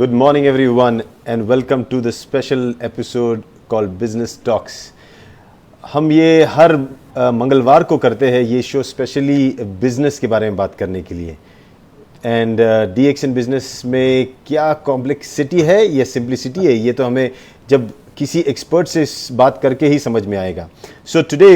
Good morning, everyone, and welcome to the special episode called Business Talks. हम ये हर मंगलवार को करते हैं ये शो स्पेशली बिजनेस के बारे में बात करने के लिए. एंड DXN बिजनेस में क्या कॉम्प्लेक्सिटी है या सिंप्लिसिटी है, ये तो हमें जब किसी एक्सपर्ट से बात करके ही समझ में आएगा. So today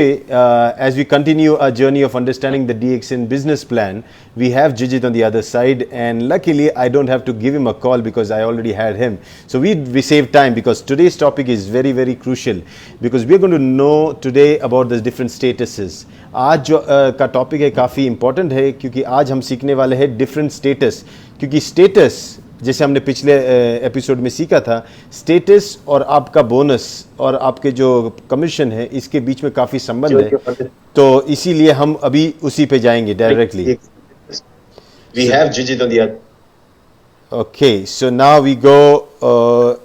as we continue a journey of understanding the DXN business plan, we have Jijit on the other side, and luckily I don't have to give him a call because I already had him. So we save time because today's topic is very very crucial because we are going to know today about the different statuses. आज जो का topic है काफ़ी important है क्योंकि आज हम सीखने वाले हैं डिफरेंट स्टेटस. क्योंकि स्टेटस जैसे हमने पिछले एपिसोड में सीखा था, स्टेटस और आपका बोनस और आपके जो कमीशन है इसके बीच में काफ़ी संबंध है. तो इसीलिए हम अभी उसी पे जाएंगे directly. We have Jijit on the other. Okay, so now we go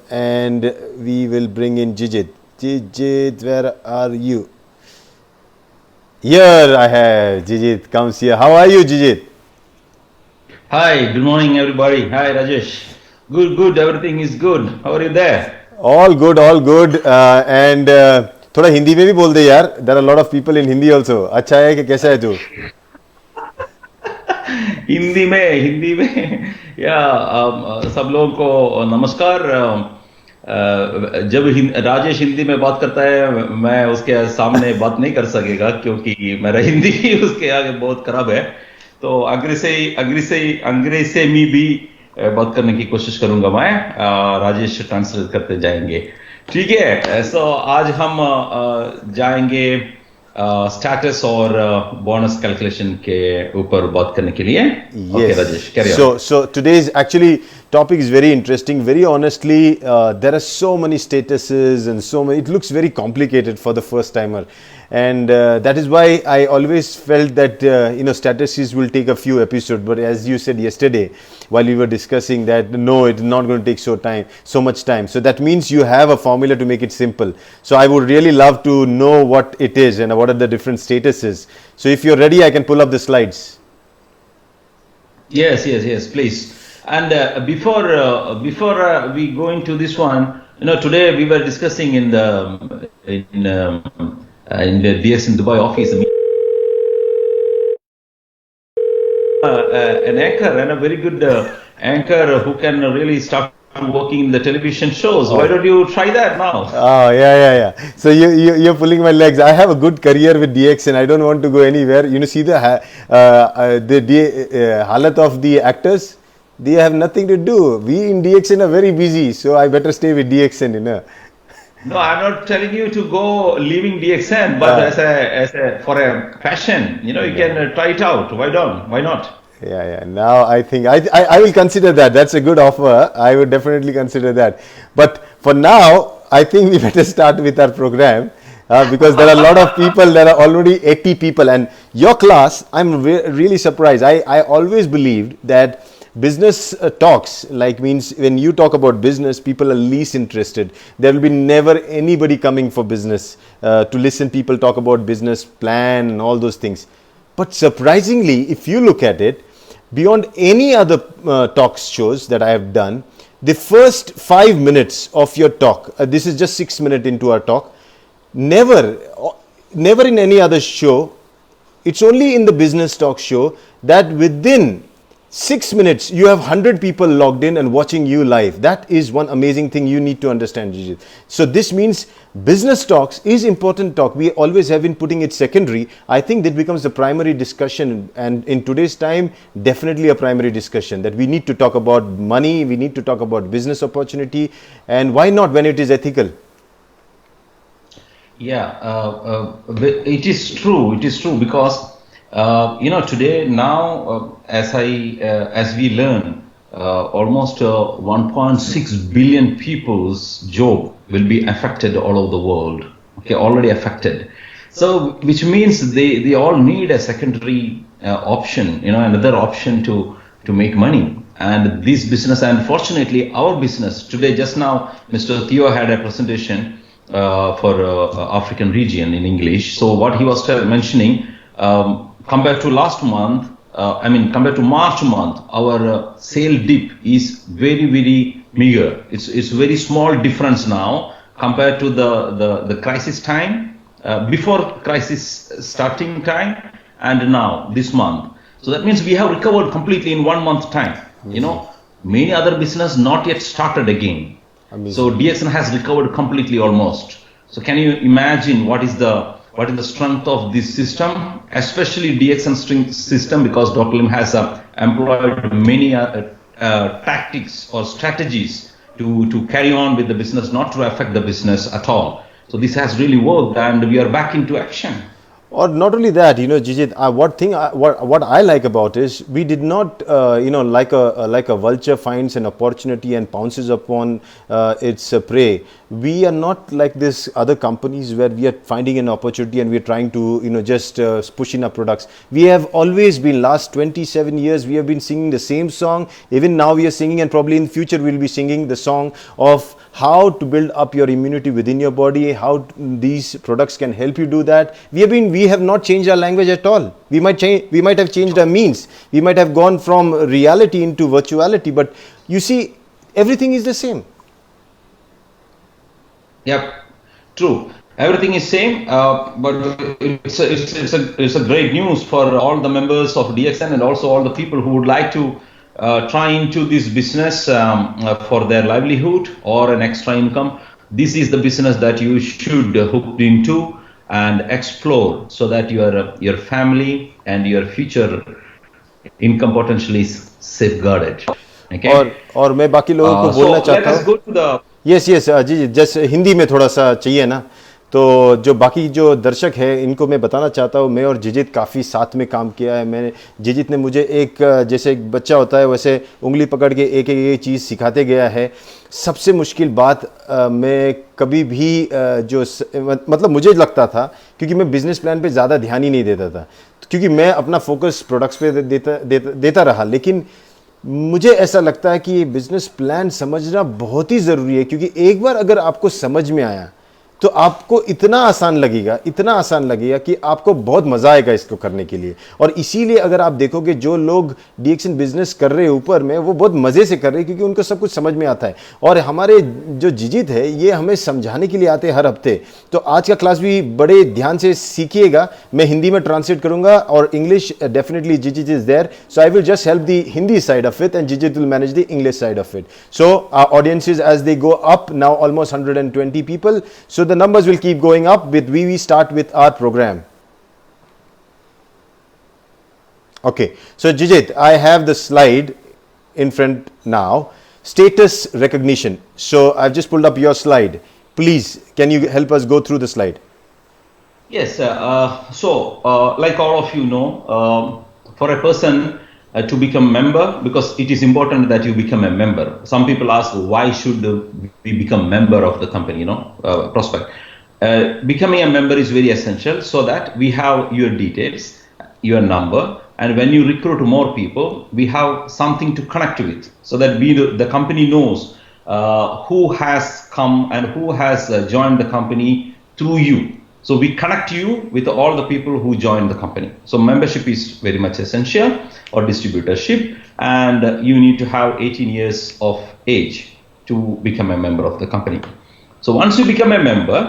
and we will bring in Jijit. Jijit, where are you? Here I have Jijit comes here. How are you, Jijit? Hi, good morning everybody. Hi Rajesh. Good, everything is good. How are you there? All good, all good. And थोड़ा हिंदी में भी बोल दे यार. There are a lot of people in Hindi also. अच्छा है कि कैसा है तू? हिंदी में या सब लोगों को नमस्कार. जब राजेश हिंदी में बात करता है मैं उसके सामने बात नहीं कर सकेगा क्योंकि मेरा हिंदी उसके आगे बहुत खराब है. तो अंग्रेजी में भी बात करने की कोशिश करूंगा मैं. राजेश ट्रांसलेट करते जाएंगे. ठीक है. सो आज हम जाएंगे स्टेटस और बोनस कैलकुलेशन के ऊपर बात करने के लिए. Okay, Rajesh, carry on. So today's actually topic is very interesting. Very honestly, there are so many statuses and so many. It looks very complicated for the first timer, and that is why I always felt that statuses will take a few episodes. But as you said yesterday, while we were discussing that, no, it's not going to take so much time. So that means you have a formula to make it simple. So I would really love to know what it is and what are the different statuses. So if you're ready, I can pull up the slides. Yes, please. And before we go into this one, today we were discussing in the DXN Dubai office, an anchor and a very good anchor who can really start working in the television shows. Why don't you try that now? Oh, yeah. So you're pulling my legs. I have a good career with DXN. I don't want to go anywhere. See the halat of the actors? They have nothing to do. We in DXN are very busy, so I better stay with DXN, No, I'm not telling you to go leaving DXN, but as a for a passion, you can try it out. Why not? Yeah. Now I think I will consider that. That's a good offer. I would definitely consider that. But for now, I think we better start with our program because there are a lot of people. There are already 80 people, and your class, I'm really surprised. I always believed that business talks, like, means when you talk about business, people are least interested. There will be never anybody coming for business to listen people talk about business plan and all those things. But surprisingly, if you look at it, beyond any other talk shows that I have done, the first 5 minutes of your talk, this is just 6 minutes into our talk, never in any other show, it's only in the business talk show that within 6 minutes you have 100 people logged in and watching you live. That is one amazing thing you need to understand, Jijit. So this means business talks is important talk. We always have been putting it secondary. I think that becomes the primary discussion, and in today's time definitely a primary discussion, that we need to talk about money, we need to talk about business opportunity, and why not when it is ethical. It is true because today now as we learn, almost 1.6 billion people's job will be affected all over the world. Okay, already affected. So which means they all need a secondary option, another option to make money. And this business, unfortunately, our business today, just now Mr. Theo had a presentation for African region in English. So what he was mentioning, compared to last month, compared to March month, our sale dip is very, very meager. It's very small difference now compared to the crisis time, before crisis starting time, and now this month. So that means we have recovered completely in 1 month time. Many other business not yet started again. Amazing. So DXN has recovered completely almost. So can you imagine what is the strength of this system, especially DXN system, because Dr. Lim has employed many tactics or strategies to carry on with the business, not to affect the business at all. So this has really worked, and we are back into action. Or not only that, Jijit, what I like about is we did not, like a vulture finds an opportunity and pounces upon its prey. We are not like this other companies where we are finding an opportunity and we are trying to, just push in our products. We have always been, last 27 years, we have been singing the same song. Even now we are singing, and probably in future we'll be singing the song of how to build up your immunity within your body, how these products can help you do that. We have not changed our language at all. We might have changed our means. We might have gone from reality into virtuality, but you see, everything is the same. Yep, true. Everything is same, but it's a great news for all the members of DXN and also all the people who would like to try into this business for their livelihood or an extra income. This is the business that you should hook into and explore, so that your family and your future income potential is safeguarded. Okay. और मैं बाकी लोगों को बोलना चाहता हूँ. Yes, जी, just Hindi में थोड़ा सा चाहिए ना. तो जो बाकी जो दर्शक है, इनको मैं बताना चाहता हूँ, मैं और जिजित काफ़ी साथ में काम किया है. जिजित ने मुझे जैसे एक बच्चा होता है वैसे उंगली पकड़ के एक चीज़ सिखाते गया है. सबसे मुश्किल बात मैं कभी भी मतलब मुझे लगता था, क्योंकि मैं बिज़नेस प्लान पे ज़्यादा ध्यान ही नहीं देता था, क्योंकि मैं अपना फोकस प्रोडक्ट्स पे देता रहा. लेकिन मुझे ऐसा लगता है कि ये बिज़नेस प्लान समझना बहुत ही ज़रूरी है, क्योंकि एक बार अगर आपको समझ में आया तो आपको इतना आसान लगेगा कि आपको बहुत मज़ा आएगा इसको करने के लिए. और इसीलिए अगर आप देखोगे जो लोग DXN बिजनेस कर रहे हैं ऊपर में, वो बहुत मज़े से कर रहे हैं, क्योंकि उनको सब कुछ समझ में आता है. और हमारे जो जिजित है, ये हमें समझाने के लिए आते हैं हर हफ्ते. तो आज का क्लास भी बड़े ध्यान से सीखिएगा. मैं हिंदी में ट्रांसलेट करूंगा और English definitely Jijit is there, so I will just help the Hindi side of it and Jijit will manage the English side of it. So our audiences as they go up now, almost 120 people, so the numbers will keep going up. We start with our program. Okay, so Jijit, I have the slide in front now. Status recognition. So I've just pulled up your slide. Please, can you help us go through the slide? Yes. Like all of you know, for a person to become a member, because it is important that you become a member. Some people ask, why should we become member of the company, prospect. Becoming a member is very essential, so that we have your details, your number, and when you recruit more people, we have something to connect with, so that the company knows who has come and who has joined the company through you. So we connect you with all the people who joined the company. So membership is very much essential, or distributorship, and you need to have 18 years of age to become a member of the company. So once you become a member,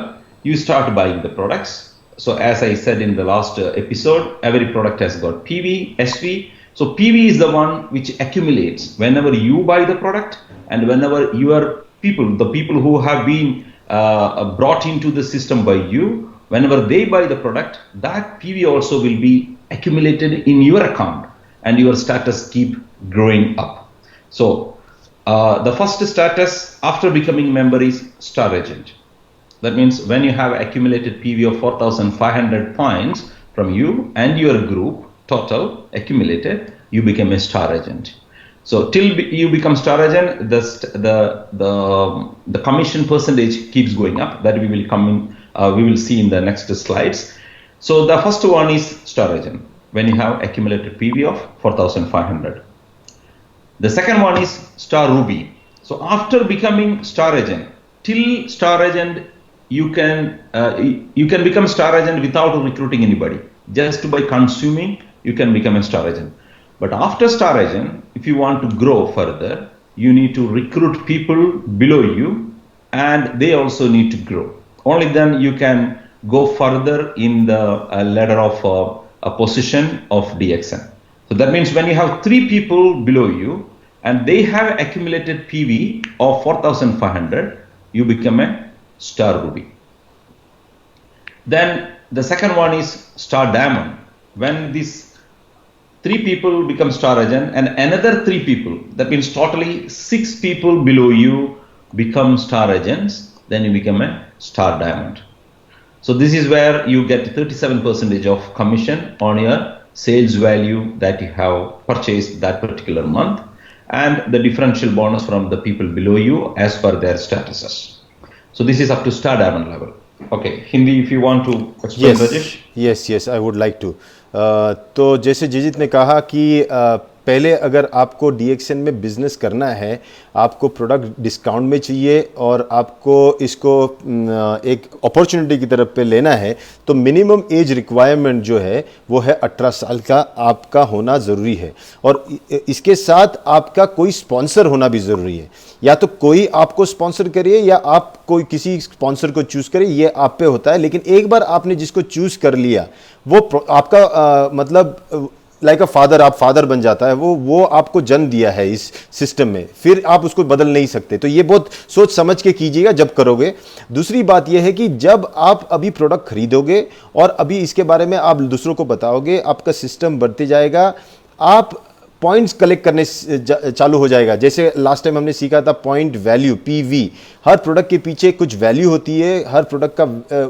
you start buying the products. So as I said in the last episode, every product has got PV, SV. So PV is the one which accumulates whenever you buy the product, and whenever your people, the people who have been brought into the system by you, whenever they buy the product, that PV also will be accumulated in your account, and your status keep growing up. So the first status after becoming member is star agent. That means when you have accumulated PV of 4,500 points from you and your group total accumulated, you become a star agent. So till you become star agent, the commission percentage keeps going up. That we will see in the next slides. So the first one is star agent, when you have accumulated PV of 4,500. The second one is star ruby. So after becoming star agent, till star agent, you can become star agent without recruiting anybody. Just by consuming, you can become a star agent. But after star agent, if you want to grow further, you need to recruit people below you, and they also need to grow. Only then you can go further in the ladder of a position of DXN. So that means when you have 3 people below you and they have accumulated PV of 4,500, you become a star ruby. Then the second one is star diamond. When these 3 people become star agent and another 3 people, that means totally 6 people below you become star agents, then you become a star diamond. So this is where you get 37% of commission on your sales value that you have purchased that particular month, and the differential bonus from the people below you as per their statuses. So this is up to star diamond level. Okay, Hindi if you want to explain, Rajesh. Yes, I would like to. तो जैसे जिजित ने कहा कि पहले अगर आपको DXN में business करना है, आपको प्रोडक्ट डिस्काउंट में चाहिए और आपको इसको एक अपॉर्चुनिटी की तरफ पे लेना है, तो मिनिमम एज रिक्वायरमेंट जो है वो है 18 साल का आपका होना ज़रूरी है। और इसके साथ आपका कोई स्पॉन्सर होना भी ज़रूरी है। या तो कोई आपको स्पॉन्सर करिए या आप कोई किसी स्पॉन्सर को चूज़ करिए, ये आप पे होता है। लेकिन एक बार आपने जिसको चूज़ कर लिया, वो आपका मतलब लाइक अ फादर, आप फादर बन जाता है वो आपको जन्म दिया है इस सिस्टम में, फिर आप उसको बदल नहीं सकते। तो ये बहुत सोच समझ के कीजिएगा जब करोगे। दूसरी बात ये है कि जब आप अभी प्रोडक्ट खरीदोगे और अभी इसके बारे में आप दूसरों को बताओगे, आपका सिस्टम बढ़ते जाएगा, आप पॉइंट्स कलेक्ट करने चालू हो जाएगा। जैसे लास्ट टाइम हमने सीखा था पॉइंट वैल्यू, पीवी। हर प्रोडक्ट के पीछे कुछ वैल्यू होती है, हर प्रोडक्ट का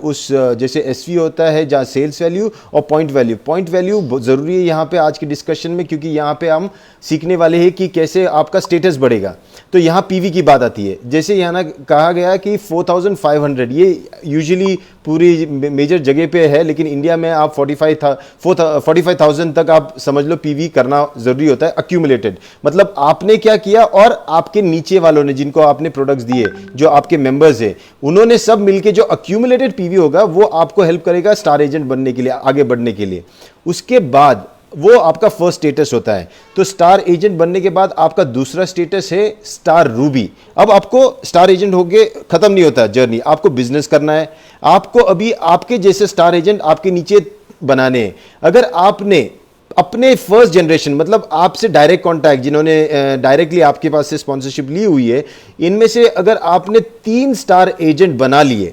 उस जैसे एसवी होता है जहाँ सेल्स वैल्यू और पॉइंट वैल्यू। पॉइंट वैल्यू बहुत ज़रूरी है यहाँ पे आज के डिस्कशन में, क्योंकि यहाँ पे हम सीखने वाले हैं कि कैसे आपका स्टेटस बढ़ेगा। तो यहाँ पीवी की बात आती है। जैसे यहाँ ना कहा गया कि 4500, ये यूजुअली पूरी मेजर जगह पे है, लेकिन इंडिया में आप 45,000 तक आप समझ लो पीवी करना ज़रूरी होता है, अक्यूमुलेटेड। मतलब आपने क्या किया और आपके नीचे वालों ने जिनको आपने प्रोडक्ट्स दिए, जो आपके मेंबर्स हैं, उन्होंने सब मिलके जो अक्यूमुलेटेड पीवी होगा वो आपको हेल्प करेगा स्टार एजेंट बनने के लिए, आगे बढ़ने के लिए। उसके बाद वो आपका फर्स्ट स्टेटस होता है। तो स्टार एजेंट बनने के बाद आपका दूसरा स्टेटस है स्टार रूबी। अब आपको स्टार एजेंट होके खत्म नहीं होता जर्नी, आपको बिजनेस करना है, आपको अभी आपके जैसे स्टार एजेंट आपके नीचे बनाने हैं। अगर आपने अपने फर्स्ट जनरेशन, मतलब आपसे डायरेक्ट कांटेक्ट, जिन्होंने डायरेक्टली आपके पास से स्पॉन्सरशिप ली हुई है, इनमें से अगर आपने 3 स्टार एजेंट बना लिए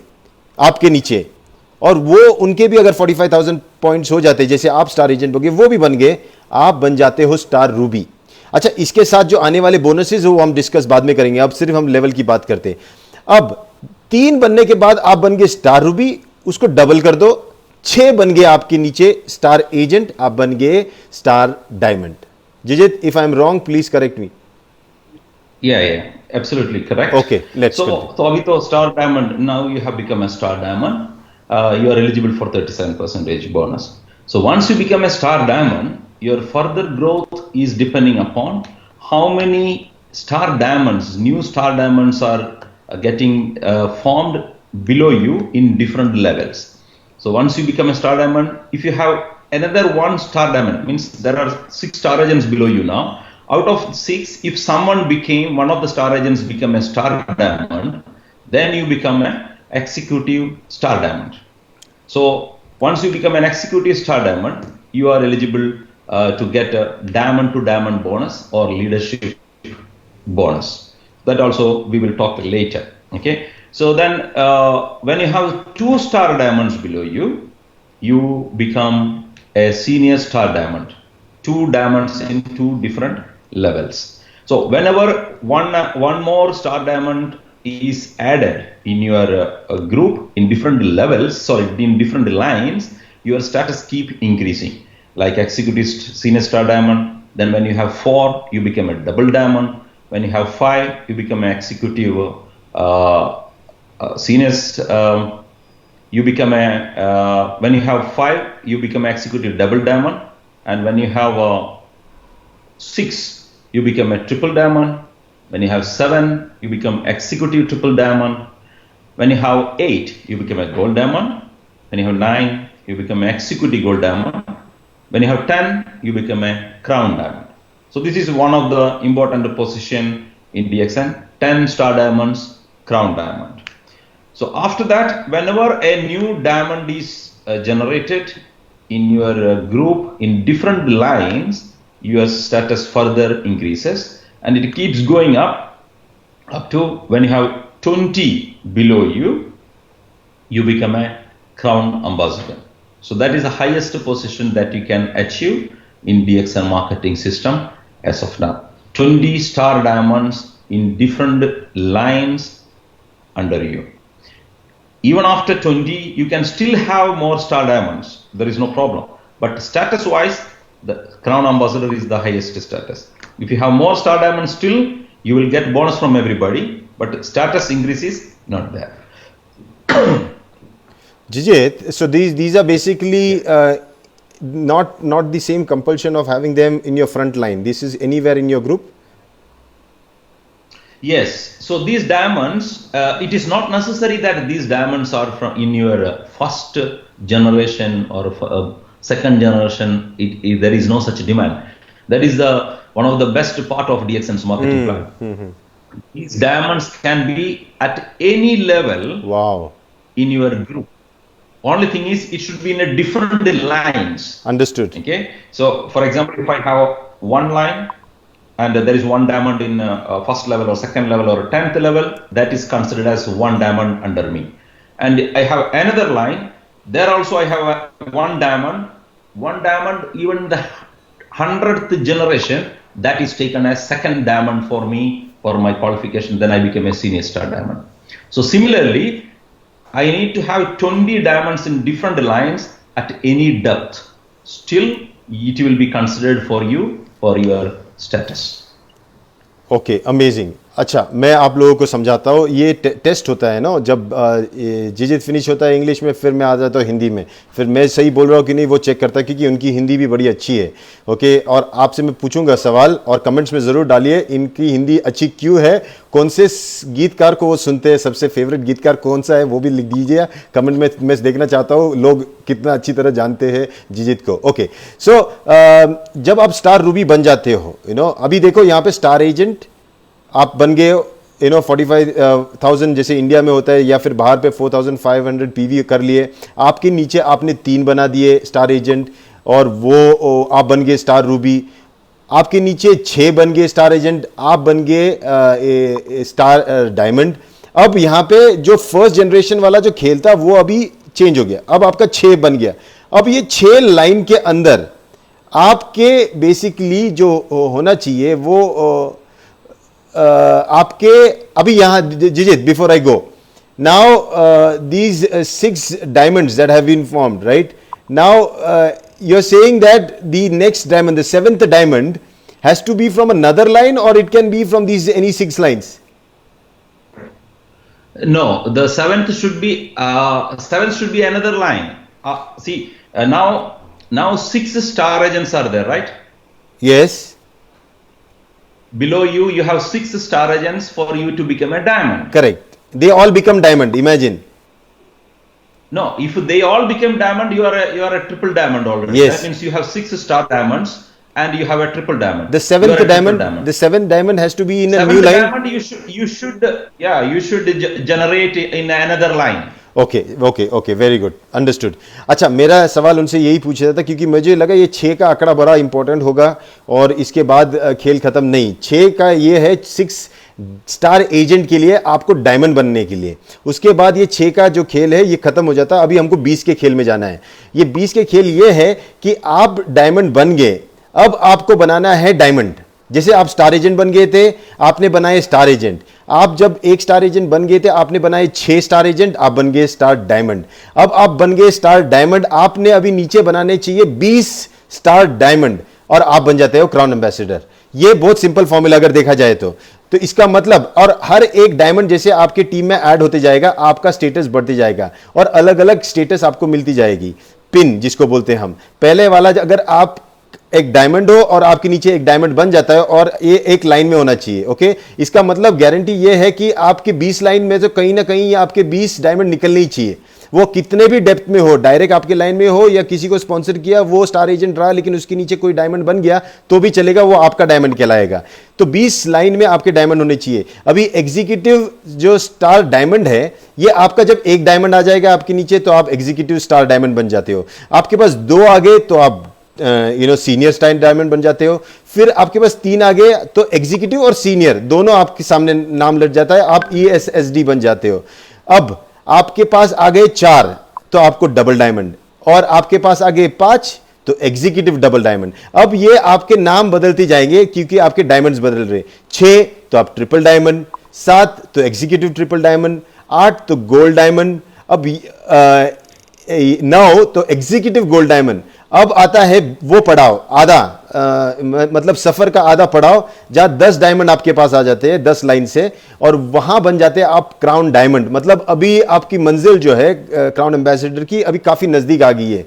आपके नीचे, और वो उनके भी अगर 45,000 पॉइंट्स हो जाते, जैसे आप स्टार एजेंट हो गए, वो भी बन गए, आप बन जाते हो स्टार रूबी। अच्छा, इसके साथ जो आने वाले बोनसेस वो हम डिस्कस बाद में करेंगे, अब सिर्फ हम लेवल की बात करते हैं। अब 3 बनने के बाद आप बन गए स्टार रूबी, उसको डबल कर दो, 6 बन गए आपके नीचे स्टार एजेंट, आप बन गए star diamond. Jijit, if I am wrong please correct me. Yeah, absolutely correct. Okay, let's so continue. so abhi to star diamond, now you have become a star diamond. You are eligible for 37% bonus. So once you become a star diamond, your further growth is depending upon how many star diamonds, new star diamonds are getting formed below you in different levels. So once you become a star diamond, if you have another 1 star diamond, means there are 6 star agents below you now. Out of 6, if someone became, one of the star agents become a star diamond, then you become an executive star diamond. So once you become an executive star diamond, you are eligible to get a diamond to diamond bonus or leadership bonus. That also we will talk later. Okay. So then when you have 2 star diamonds below you, you become a senior star diamond. 2 diamonds in 2 different levels. So whenever one more star diamond is added in your group in different levels, in different lines, your status keep increasing. Like executive senior star diamond, then when you have 4, you become a double diamond. When you have 5, you become an executive senior. You become when you have 5, you become executive double diamond, and when you have 6, you become a triple diamond. When you have 7, you become executive triple diamond. When you have 8, you become a gold diamond. When you have 9, you become an executive gold diamond. When you have 10, you become a crown diamond. So this is one of the important position in DXN. 10 star diamonds, crown diamond. So after that, whenever a new diamond is generated in your group in different lines, your status further increases, and it keeps going up to when you have 20 below you, you become a crown ambassador. So that is the highest position that you can achieve in DXN marketing system as of now. 20 star diamonds in different lines under you. Even after 20, you can still have more star diamonds. There is no problem. But status wise, the crown ambassador is the highest status. If you have more star diamonds still, you will get bonus from everybody, but status increase is not there. Jijit, so these are basically not the same compulsion of having them in your front line. This is anywhere in your group? Yes. So these diamonds, it is not necessary that these diamonds are from in your first generation or second generation. There is no such demand. That is one of the best part of DXN's marketing plan. These diamonds can be at any level. Wow. In your group. Only thing is, it should be in a different lines. Understood. Okay. So, for example, if I have one line and there is one diamond in first level or second level or 10th level, that is considered as one diamond under me. And I have another line. There also I have one diamond. Even the 100th generation, that is taken as second diamond for me for my qualification. Then I became a senior star diamond. So similarly, I need to have 20 diamonds in different lines at any depth. Still, it will be considered for you for your status. Okay, amazing. अच्छा, मैं आप लोगों को समझाता हूँ. ये test होता है ना, जब जिजित फिनिश होता है इंग्लिश में, फिर मैं आ जाता हूँ हिंदी में, फिर मैं सही बोल रहा हूँ कि नहीं वो चेक करता है, क्योंकि उनकी हिंदी भी बड़ी अच्छी है. ओके, और आपसे मैं पूछूंगा सवाल और कमेंट्स में ज़रूर डालिए इनकी हिंदी अच्छी क्यों है, कौन से गीतकार को वो सुनते हैं, सबसे फेवरेट गीतकार कौन सा है वो भी लिख दीजिए कमेंट में. मैं देखना चाहता हूँ लोग कितना अच्छी तरह जानते हैं जिजित को. ओके, सो जब आप स्टार रूबी बन जाते हो, अभी देखो यहाँ पे स्टार एजेंट आप बन गए, 45,000 जैसे इंडिया में होता है, या फिर बाहर पे 4,500 पीवी कर लिए. आपके नीचे आपने 3 बना दिए स्टार एजेंट, और वो आप बन गए स्टार रूबी. आपके नीचे 6 बन गए स्टार एजेंट, आप बन गए स्टार डायमंड. अब यहाँ पे जो फर्स्ट जनरेशन वाला जो खेल था वो अभी चेंज हो गया, अब आपका 6 बन गया. अब ये 6 लाइन के अंदर आपके बेसिकली जो होना चाहिए वो आपके अभी यहाँ Jijit, before I go now, these 6 diamonds that have been formed, right now, you're saying that the next diamond, the 7th diamond, has to be from another line, or it can be from these any 6 lines? No, the 7th should be another line. See, now 6 star agents are there, right? Yes. Below you have 6 star agents for you to become a diamond. Correct. They all become diamond. Imagine. No, if they all become diamond, you are a triple diamond already. Yes. That means you have 6 star diamonds and you have a triple diamond. The 7th diamond. The 7th diamond has to be in a new line. Diamond you should generate in another line. Okay, very good, understood. अच्छा, मेरा सवाल उनसे यही पूछ रहा था क्योंकि मुझे लगा ये 6 का आंकड़ा बड़ा इंपॉर्टेंट होगा और इसके बाद खेल खत्म. नहीं, 6 का ये है 6 स्टार एजेंट के लिए, आपको डायमंड बनने के लिए. उसके बाद ये 6 का जो खेल है ये खत्म हो जाता है. अभी हमको 20 के खेल में जाना है. ये 20 के खेल ये है कि आप डायमंड बन गए, अब आपको बनाना है डायमंड. जैसे आप स्टार एजेंट बन गए थे, आपने बनाए स्टार एजेंट. आप जब 1 स्टार एजेंट बन गए थे, आपने बनाए 6 स्टार एजेंट, आप बन गए स्टार डायमंड. अब आप बन गए स्टार डायमंड, आपने अभी नीचे बनाने चाहिए 20 स्टार डायमंड और आप बन जाते हो क्राउन एम्बेसडर. ये बहुत सिंपल फॉर्मूला अगर देखा जाए तो इसका मतलब, और हर एक डायमंड जैसे आपके टीम में ऐड होते जाएगा, आपका स्टेटस बढ़ते जाएगा और अलग अलग स्टेटस आपको मिलती जाएगी. पिन जिसको बोलते हैं हम, पहले वाला अगर आप एक डायमंड हो और आपके नीचे एक डायमंड बन जाता है और ये एक लाइन में होना चाहिए. ओके, इसका मतलब गारंटी ये है कि आपके 20 लाइन में तो कहीं ना कहीं आपके 20 डायमंड निकलने ही चाहिए. वो कितने भी डेप्थ में हो, डायरेक्ट आपके लाइन में हो या किसी को स्पॉन्सर किया, वो स्टार एजेंट रहा लेकिन उसके नीचे कोई डायमंड बन गया तो भी चलेगा, वो आपका डायमंड कहलाएगा। तो 20 लाइन में आपके डायमंड होने चाहिए। अभी एग्जीक्यूटिव जो स्टार डायमंड है, ये आपका जब एक डायमंड आ जाएगा आपके नीचे तो आप एग्जीक्यूटिव स्टार डायमंड बन जाते हो। आपके पास 2 आ गए तो आप सीनियर स्टार डायमंड बन जाते हो। फिर आपके पास 3 आ गए तो एग्जीक्यूटिव और सीनियर दोनों आपके सामने नाम लग जाता है, आप ESSD बन जाते हो। अब आपके पास आ गए 4 तो आपको डबल डायमंड, और आपके पास आ गए 5 तो एग्जीक्यूटिव डबल डायमंड। अब ये आपके नाम बदलते जाएंगे क्योंकि आपके डायमंड्स बदल रहे। 6 तो आप ट्रिपल डायमंड, 7 तो एग्जीक्यूटिव ट्रिपल डायमंड, 8 तो गोल्ड डायमंड, अब 9 तो एग्जीक्यूटिव गोल्ड डायमंड। अब आता है वो पड़ाव आधा, मतलब सफर का आधा पड़ाव, जहां 10 डायमंड आपके पास आ जाते हैं 10 लाइन से, और वहां बन जाते हैं आप क्राउन डायमंड। मतलब अभी आपकी मंजिल जो है क्राउन एम्बेसडर की अभी काफी नजदीक आ गई है।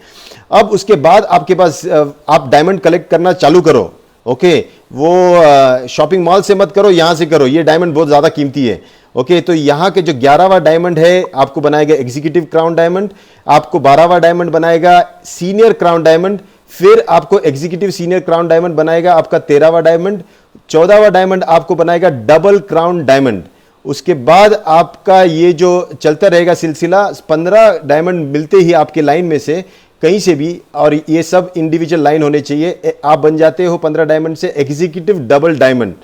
अब उसके बाद आपके पास आप डायमंड कलेक्ट करना चालू करो। ओके, वो शॉपिंग मॉल से मत करो, यहां से करो, ये डायमंड बहुत ज्यादा कीमती है। ओके, तो यहां के जो 11वां डायमंड है आपको बनाएगा एग्जीक्यूटिव क्राउन डायमंड, आपको 12वां डायमंड बनाएगा सीनियर क्राउन डायमंड, फिर आपको एग्जीक्यूटिव सीनियर क्राउन डायमंड बनाएगा आपका 13वां डायमंड, 14वां डायमंड आपको बनाएगा डबल क्राउन डायमंड। उसके बाद आपका ये जो चलता रहेगा सिलसिला, 15 डायमंड मिलते ही आपके लाइन में से कहीं से भी, और ये सब इंडिविजुअल लाइन होने चाहिए, आप बन जाते हो 15 डायमंड से एग्जीक्यूटिव डबल डायमंड।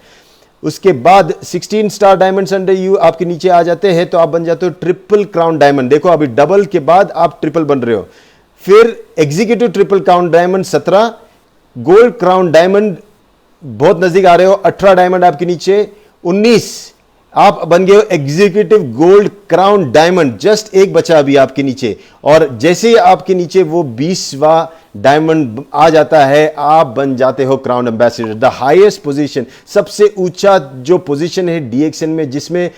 उसके बाद 16 स्टार डायमंड्स अंडर यू आपके नीचे आ जाते हैं तो आप बन जाते हो ट्रिपल क्राउन डायमंड। देखो अभी डबल के बाद आप ट्रिपल बन रहे हो। फिर executive triple crown diamond 17, gold crown diamond बहुत नजदीक आ रहे हो, 18 डायमंड आपके नीचे, 19 आप बन गए हो executive gold crown diamond. Just एक बचा अभी आपके नीचे, और जैसे ही आपके नीचे वो 20वां डायमंड आ जाता है आप बन जाते हो crown ambassador, the highest position, सबसे ऊंचा जो पोजीशन है DXN में, जिसमें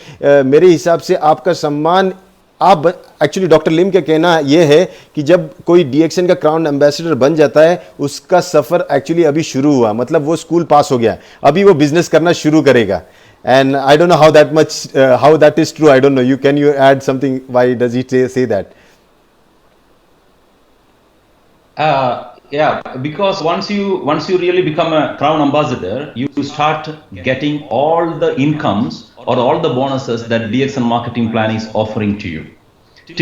मेरे हिसाब से आपका सम्मान, आप एक्चुअली डॉक्टर लिम का कहना यह है कि जब कोई DXN का क्राउन एम्बेसडर बन जाता है उसका सफर एक्चुअली अभी शुरू हुआ, मतलब वो स्कूल पास हो गया, अभी वो बिजनेस करना शुरू करेगा। And I don't know how that much, how that is true. I don't know. Can you add something? Why does he say that? Yeah, because once you really become a crown ambassador, you start getting all the incomes or all the bonuses that DXN marketing plan is offering to you.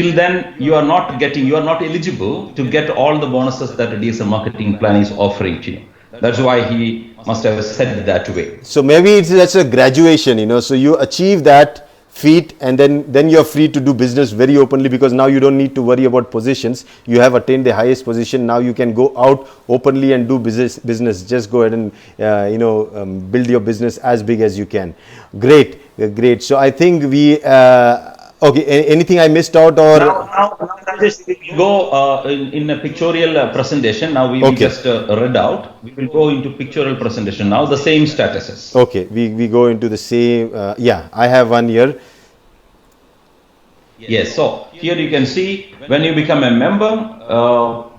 Till then, you are not eligible to get all the bonuses that the DXN marketing plan is offering to you. That's why he must have said that way. So maybe that's a graduation, so you achieve that feat and then you're free to do business very openly, because now you don't need to worry about positions. You have attained the highest position. Now you can go out openly and do business. Just go ahead and build your business as big as you can. Great. So I think we okay, anything I missed out, or now we go in a pictorial presentation. Now we just read out. We will go into pictorial presentation now, the same statuses. Okay, we go into the same, yeah, I have one here. Yes, so here you can see when you become a member,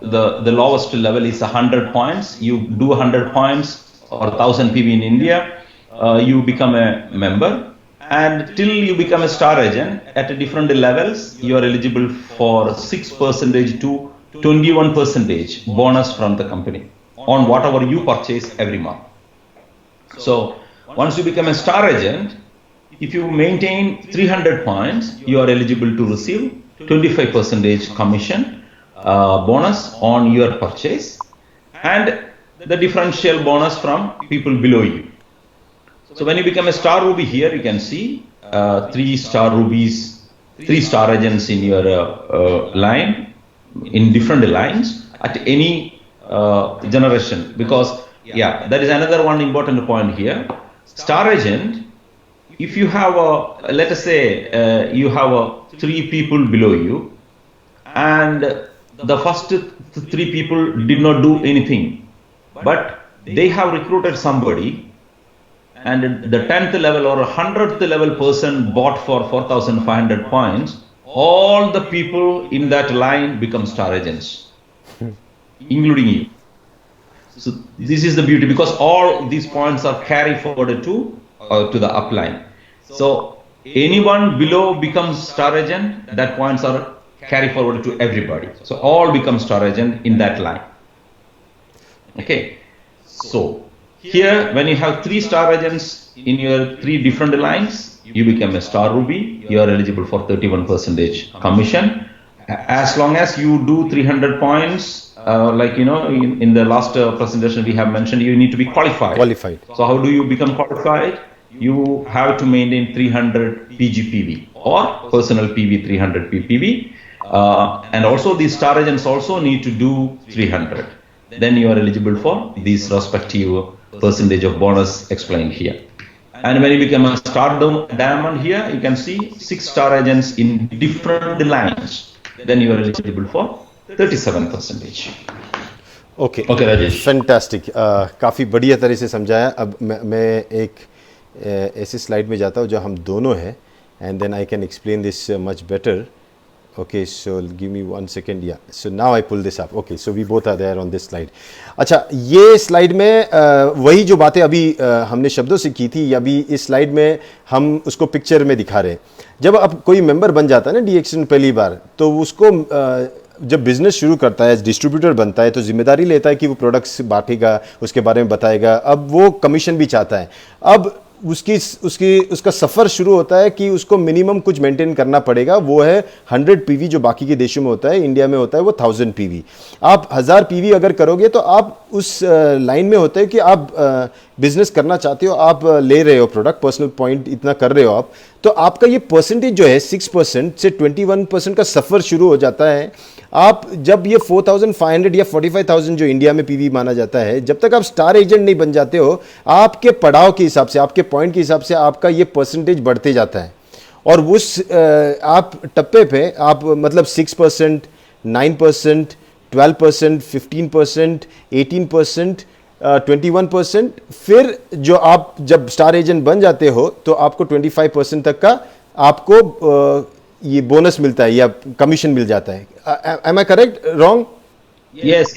the lowest level is 100 points. You do 100 points or 1000 PV in India, you become a member. And till you become a star agent, at different levels, you are eligible for 6% to 21% bonus from the company on whatever you purchase every month. So once you become a star agent, if you maintain 300 points, you are eligible to receive 25% commission bonus on your purchase, and the differential bonus from people below you. So when you become a star ruby, here you can see 3 star rubies, 3 star agents in your line, in different lines at any generation. Because that is another one important point here. Star agent, if you have let us say you have 3 people below you, and the first 3 people did not do anything, but they have recruited somebody, and the 10th level or 100th level person bought for 4,500 points, all the people in that line become star agents, including you. So this is the beauty, because all these points are carried forward to the upline. So anyone below becomes star agent, that points are carry forward to everybody. So all become star agent in that line. Okay. So here, when you have 3 star agents in your 3 different lines, you become a star ruby. You are eligible for 31% commission. As long as you do 300 points, like in the last presentation we have mentioned, you need to be qualified. So how do you become qualified? You have to maintain 300 PGPV or personal PV 300 PPV, and also these star agents also need to do 300. Then you are eligible for these respective percentage of bonus explained here. And when you become a star diamond here, you can see 6 star agents in different lines. Then you are eligible for 37%. Okay Rajesh, fantastic, काफ़ी बढ़िया तरह से समझाया. अब मैं एक ऐसे slide में जाता हूँ जो हम दोनों हैं, and then I can explain this much better. Okay, so give me 1 second. Yeah so now I pull this up. Okay, so we both are there on this slide. अच्छा, ये स्लाइड में वही जो बातें अभी हमने शब्दों से की थी, अभी इस स्लाइड में हम उसको पिक्चर में दिखा रहे हैं. जब अब कोई मेंबर बन जाता है ना DXN पहली बार, तो उसको जब बिजनेस शुरू करता है, डिस्ट्रीब्यूटर बनता है, तो जिम्मेदारी लेता है कि वो प्रोडक्ट्स बांटेगा, उसके बारे में बताएगा. अब वो कमीशन भी चाहता है. अब उसका सफ़र शुरू होता है कि उसको मिनिमम कुछ मेंटेन करना पड़ेगा. वो है 100 PV, जो बाकी के देशों में होता है, इंडिया में होता है वो 1000 PV. आप 1000 PV अगर करोगे तो आप उस लाइन में होते हैं कि आप बिजनेस करना चाहते हो, आप ले रहे हो प्रोडक्ट, पर्सनल पॉइंट इतना कर रहे हो आप, तो आपका ये परसेंटेज जो है 6% से 21% का सफ़र शुरू हो जाता है. आप जब ये 4500 या 45,000 जो इंडिया में PV माना जाता है, जब तक आप स्टार एजेंट नहीं बन जाते हो, आपके पड़ाव के हिसाब से, आपके पॉइंट के हिसाब से आपका ये परसेंटेज बढ़ते जाता है. और उस आप टप्पे पे आप मतलब 6%, 9%, 12%, 15%, 18%, 21%, फिर जो आप जब स्टार एजेंट बन जाते हो तो आपको 25% तक का आपको ये बोनस मिलता है या कमीशन मिल जाता है. Am I correct, wrong? Yes,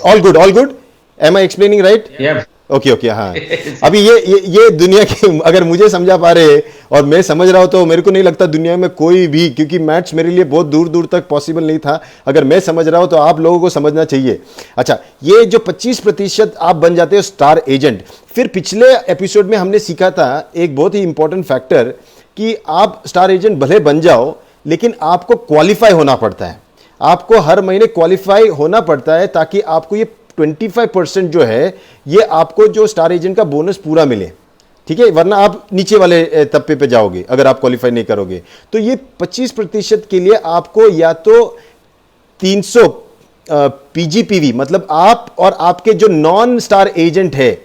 all good. Am I explaining right? Okay, हाँ. अभी ये दुनिया के, अगर मुझे समझा पा रहे और मैं समझ रहा हूं, तो मेरे को नहीं लगता दुनिया में कोई भी, क्योंकि मैथ्स मेरे लिए बहुत दूर दूर तक पॉसिबल नहीं था. अगर मैं समझ रहा हूं तो आप लोगों को समझना चाहिए. अच्छा, ये जो 25% आप बन जाते हो स्टार एजेंट, फिर पिछले एपिसोड में हमने सीखा था एक बहुत ही इंपॉर्टेंट फैक्टर कि आप स्टार एजेंट भले बन जाओ, लेकिन आपको क्वालिफाई होना पड़ता है. आपको हर महीने क्वालिफाई होना पड़ता है ताकि आपको ये 25% जो है ये आपको जो स्टार एजेंट का बोनस पूरा मिले. ठीक है, वरना आप नीचे वाले तब्बे पे जाओगे अगर आप क्वालिफाई नहीं करोगे. तो ये 25% के लिए आपको या तो 300 PGPV, मतलब आप और आपके जो नॉन स्टार एजेंट है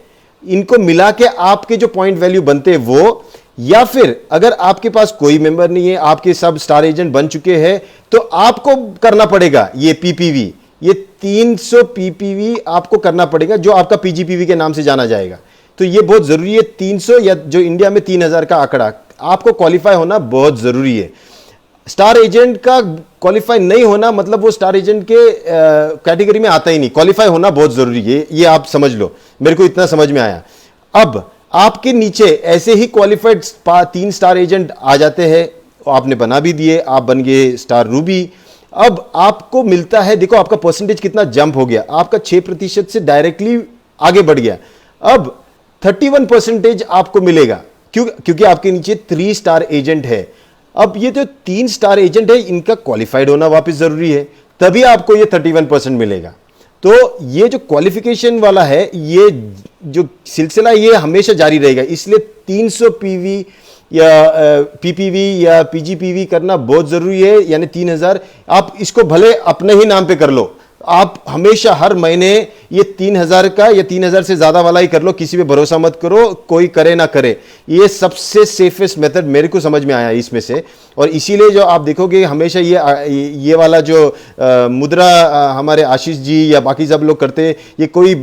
इनको मिला के आपके जो पॉइंट वैल्यू बनते हैं वो, या फिर अगर आपके पास कोई मेंबर नहीं है, आपके सब स्टार एजेंट बन चुके हैं, तो आपको करना पड़ेगा ये PPV, ये 300 PPV आपको करना पड़ेगा, जो आपका PGPV के नाम से जाना जाएगा. तो ये बहुत जरूरी है. 300 या जो इंडिया में 3000 का आंकड़ा, आपको क्वालिफाई होना बहुत जरूरी है. स्टार एजेंट का क्वालिफाई नहीं होना मतलब वो स्टार एजेंट के कैटेगरी में आता ही नहीं. क्वालिफाई होना बहुत जरूरी है, ये आप समझ लो. मेरे को इतना समझ में आया. अब आपके नीचे ऐसे ही क्वालिफाइड 3 स्टार एजेंट आ जाते हैं, आपने बना भी दिए, आप बन गए स्टार रूबी. अब आपको मिलता है, देखो आपका परसेंटेज कितना जंप हो गया, आपका 6% से डायरेक्टली आगे बढ़ गया. अब 31% आपको मिलेगा, क्योंकि आपके नीचे 3 स्टार एजेंट है. अब ये जो 3 स्टार एजेंट है इनका क्वालिफाइड होना वापस जरूरी है, तभी आपको ये 31% मिलेगा. तो ये जो क्वालिफिकेशन वाला है, ये जो सिलसिला ये हमेशा जारी रहेगा. इसलिए 300 PV या PPV या PGPV करना बहुत जरूरी है. यानी 3000 आप इसको भले अपने ही नाम पे कर लो, आप हमेशा हर महीने ये 3000 का या 3000 से ज्यादा वाला ही कर लो. किसी पे भरोसा मत करो, कोई करे ना करे. ये सबसे सेफेस्ट मेथड मेरे को समझ में आया इसमें से. और इसीलिए जो आप देखोगे हमेशा ये वाला जो मुद्रा हमारे आशीष जी या बाकी सब लोग करते हैं, ये कोई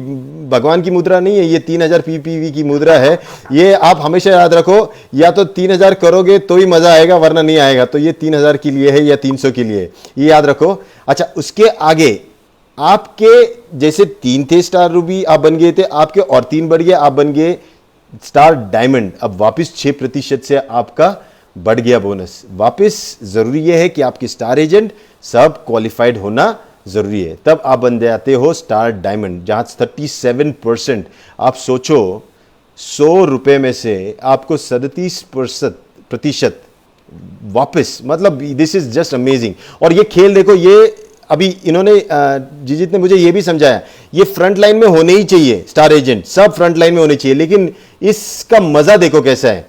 भगवान की मुद्रा नहीं है, ये 3000 PPV की मुद्रा है. ये आप हमेशा याद रखो, या तो 3000 करोगे तो ही मजा आएगा, वरना नहीं आएगा. तो ये 3000 के लिए है या 300 के लिए, ये याद रखो. अच्छा, उसके आगे आपके जैसे 3 थे स्टार रूबी, आप बन गए थे, आपके और 3 बढ़ गए, आप बन गए स्टार डायमंड. अब वापस 6% से आपका बढ़ गया बोनस। वापस ज़रूरी ये है कि आपकी स्टार एजेंट सब क्वालिफाइड होना ज़रूरी है, तब आप बन जाते हो स्टार डायमंड, जहाँ 37%। आप सोचो 100 रुपये में से आपको 37% वापस, मतलब दिस इज जस्ट अमेजिंग। और ये खेल देखो, ये अभी इन्होंने जिजित ने मुझे ये भी समझाया, ये फ्रंट लाइन में होने ही चाहिए, स्टार एजेंट सब फ्रंट लाइन में होने चाहिए, लेकिन इसका मजा देखो कैसा है।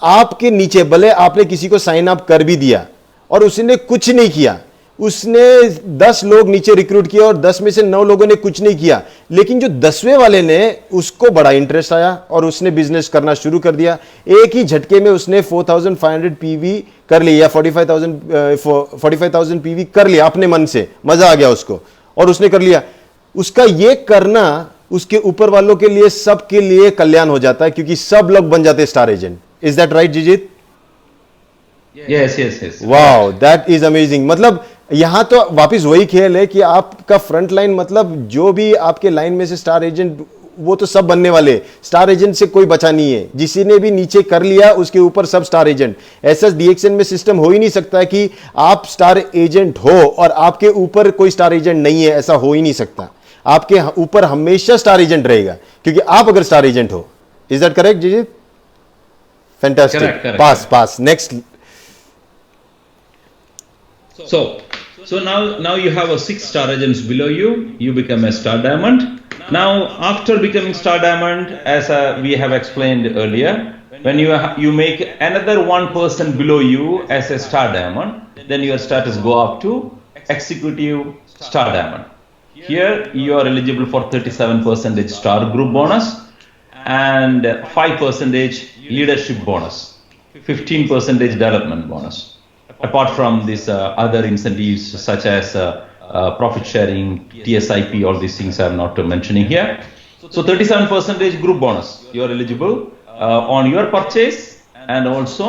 आपके नीचे भले आपने किसी को साइन अप कर भी दिया और उसने कुछ नहीं किया, उसने 10 लोग नीचे रिक्रूट किया और 10 में से 9 लोगों ने कुछ नहीं किया, लेकिन जो 10वें वाले ने, उसको बड़ा इंटरेस्ट आया और उसने बिजनेस करना शुरू कर दिया। एक ही झटके में उसने 4500 पीवी कर लिया, 45,000 पीवी कर लिया अपने मन से, मजा आ गया उसको और उसने कर लिया। उसका ये करना उसके ऊपर वालों के लिए, सबके लिए कल्याण हो जाता है, क्योंकि सब लोग बन जाते हैं star agent. Is that right Jijit? Yes. Wow, that is amazing. मतलब यहां तो वापस वही खेल है कि आपका फ्रंट लाइन, मतलब जो भी आपके लाइन में से स्टार एजेंट, वो तो सब बनने वाले। स्टार एजेंट से कोई बचा नहीं है, जिसने भी नीचे कर लिया उसके ऊपर सब स्टार एजेंट। ऐसा डीएक्सएन में सिस्टम हो ही नहीं सकता कि आप स्टार एजेंट हो और आपके ऊपर कोई स्टार एजेंट नहीं है, ऐसा हो ही नहीं सकता। आपके ऊपर हमेशा स्टार एजेंट रहेगा, क्योंकि आप अगर स्टार एजेंट हो। Is that correct Jijit? Fantastic. Correct. Pass next. So now you have a 6 star agents below you. You become a star diamond. Now after becoming star diamond, as we have explained earlier, when you make another one person below you as a star diamond, then your status go up to executive star diamond. Here you are eligible for 37% star group bonus and 5% leadership bonus, 15% development bonus. Apart from these other incentives such as profit sharing, TSIP, all these things I'm not mentioning here. So 37% group bonus, you are eligible on your purchase, and also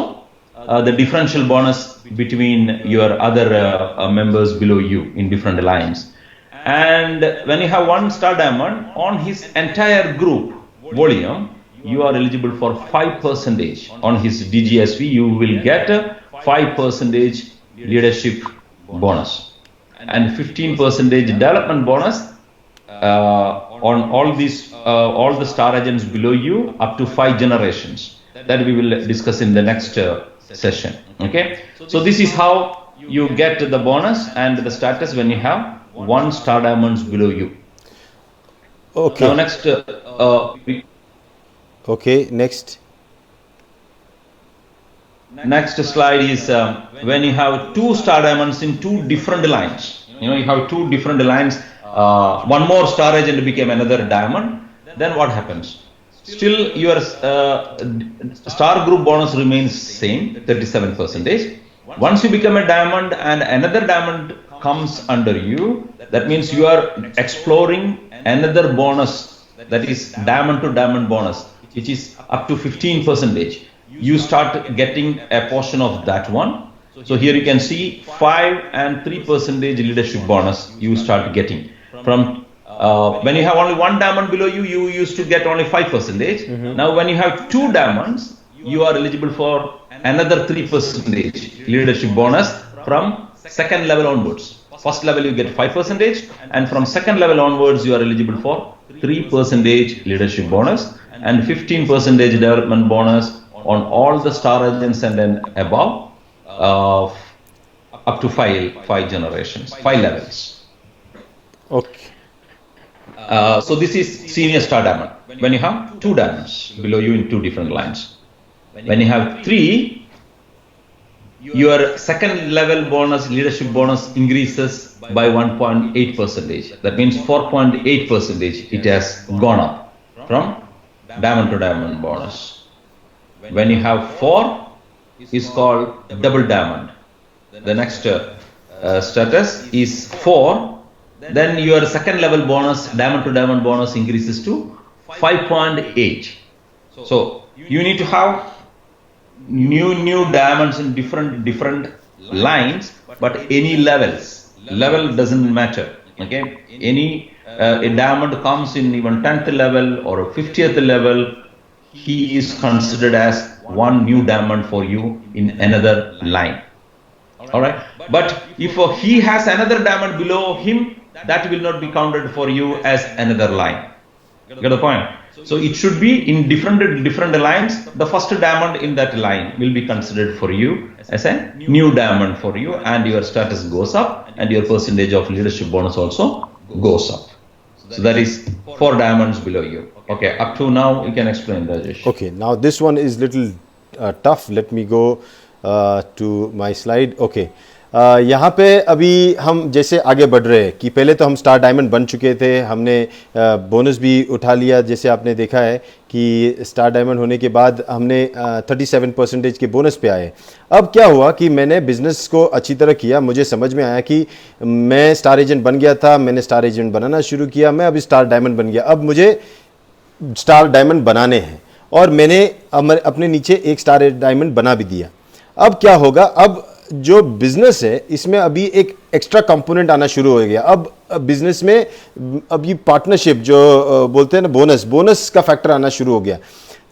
the differential bonus between your other members below you in different lines. And when you have one star diamond, on his entire group volume, you are eligible for 5% on his DGSV. You will get 5% leadership bonus and 15% development bonus on all these all the star agents below you up to 5 generations. That we will discuss in the next session. Okay, so this is how you get the bonus and the status when you have one star diamonds below you. Okay. Now next Okay, next. Next slide is when you have 2 star diamonds in 2 different lines. You have 2 different lines. One more star agent became another diamond. Then what happens? Still your star group bonus remains same, 37%. Once you become a diamond and another diamond comes under you, that means you are exploring another bonus, that is diamond to diamond bonus, which is up to 15%. You start getting a portion of that one. So here you can see 5 and 3% leadership bonus you start getting. From when you have only one diamond below you, you used to get only 5%. Now when you have 2 diamonds, you are eligible for another 3% leadership bonus from second level onwards. First level you get 5%, and from second level onwards you are eligible for 3% leadership bonus and 15% development bonus on all the star agents and then above, up to 5 generations, 5 levels. Okay. So this is senior star diamond. When you have 2 diamonds below you in 2 different lines. When you have 3, your second level bonus, leadership bonus, increases by 1.8%. That means 4.8% it has gone up from diamond to diamond bonus. When you have 4, is called double diamond. The next status is 4. Then your second level bonus, diamond to diamond bonus, increases to 5.8. So you need to have new diamonds in different lines, but any levels. Level doesn't matter. Okay, any a diamond comes in even 10th level or 50th level. he is considered as one new diamond for you in another line. All right, but if he has another diamond below him, that will not be counted for you as another line. Get the point? So it should be in different lines. The first diamond in that line will be considered for you as a new diamond for you, and your status goes up, and your percentage of leadership bonus also goes up. So that is 4 diamonds below you. Okay, up to now you can explain, Rajesh. Okay, now this one is little tough. Let me go to my slide. Okay, यहाँ पे अभी हम जैसे आगे बढ़ रहे हैं कि पहले तो हम स्टार डायमंड बन चुके थे, हमने बोनस भी उठा लिया, जैसे आपने देखा है कि स्टार डायमंड होने के बाद हमने 37% के बोनस पे आए। अब क्या हुआ कि मैंने बिज़नेस को अच्छी तरह किया, मुझे समझ में आया कि मैं स्टार एजेंट बन गया था, मैंने स्टार एजेंट बनाना शुरू किया, मैं अभी स्टार डायमंड बन गया। अब मुझे स्टार डायमंड बनाने हैं और मैंने अपने नीचे एक स्टार डायमंड बना भी दिया। अब क्या होगा, अब जो बिजनेस है इसमें अभी एक एक्स्ट्रा कंपोनेंट आना शुरू हो गया। अब बिजनेस में अब ये पार्टनरशिप जो बोलते हैं ना, बोनस का फैक्टर आना शुरू हो गया।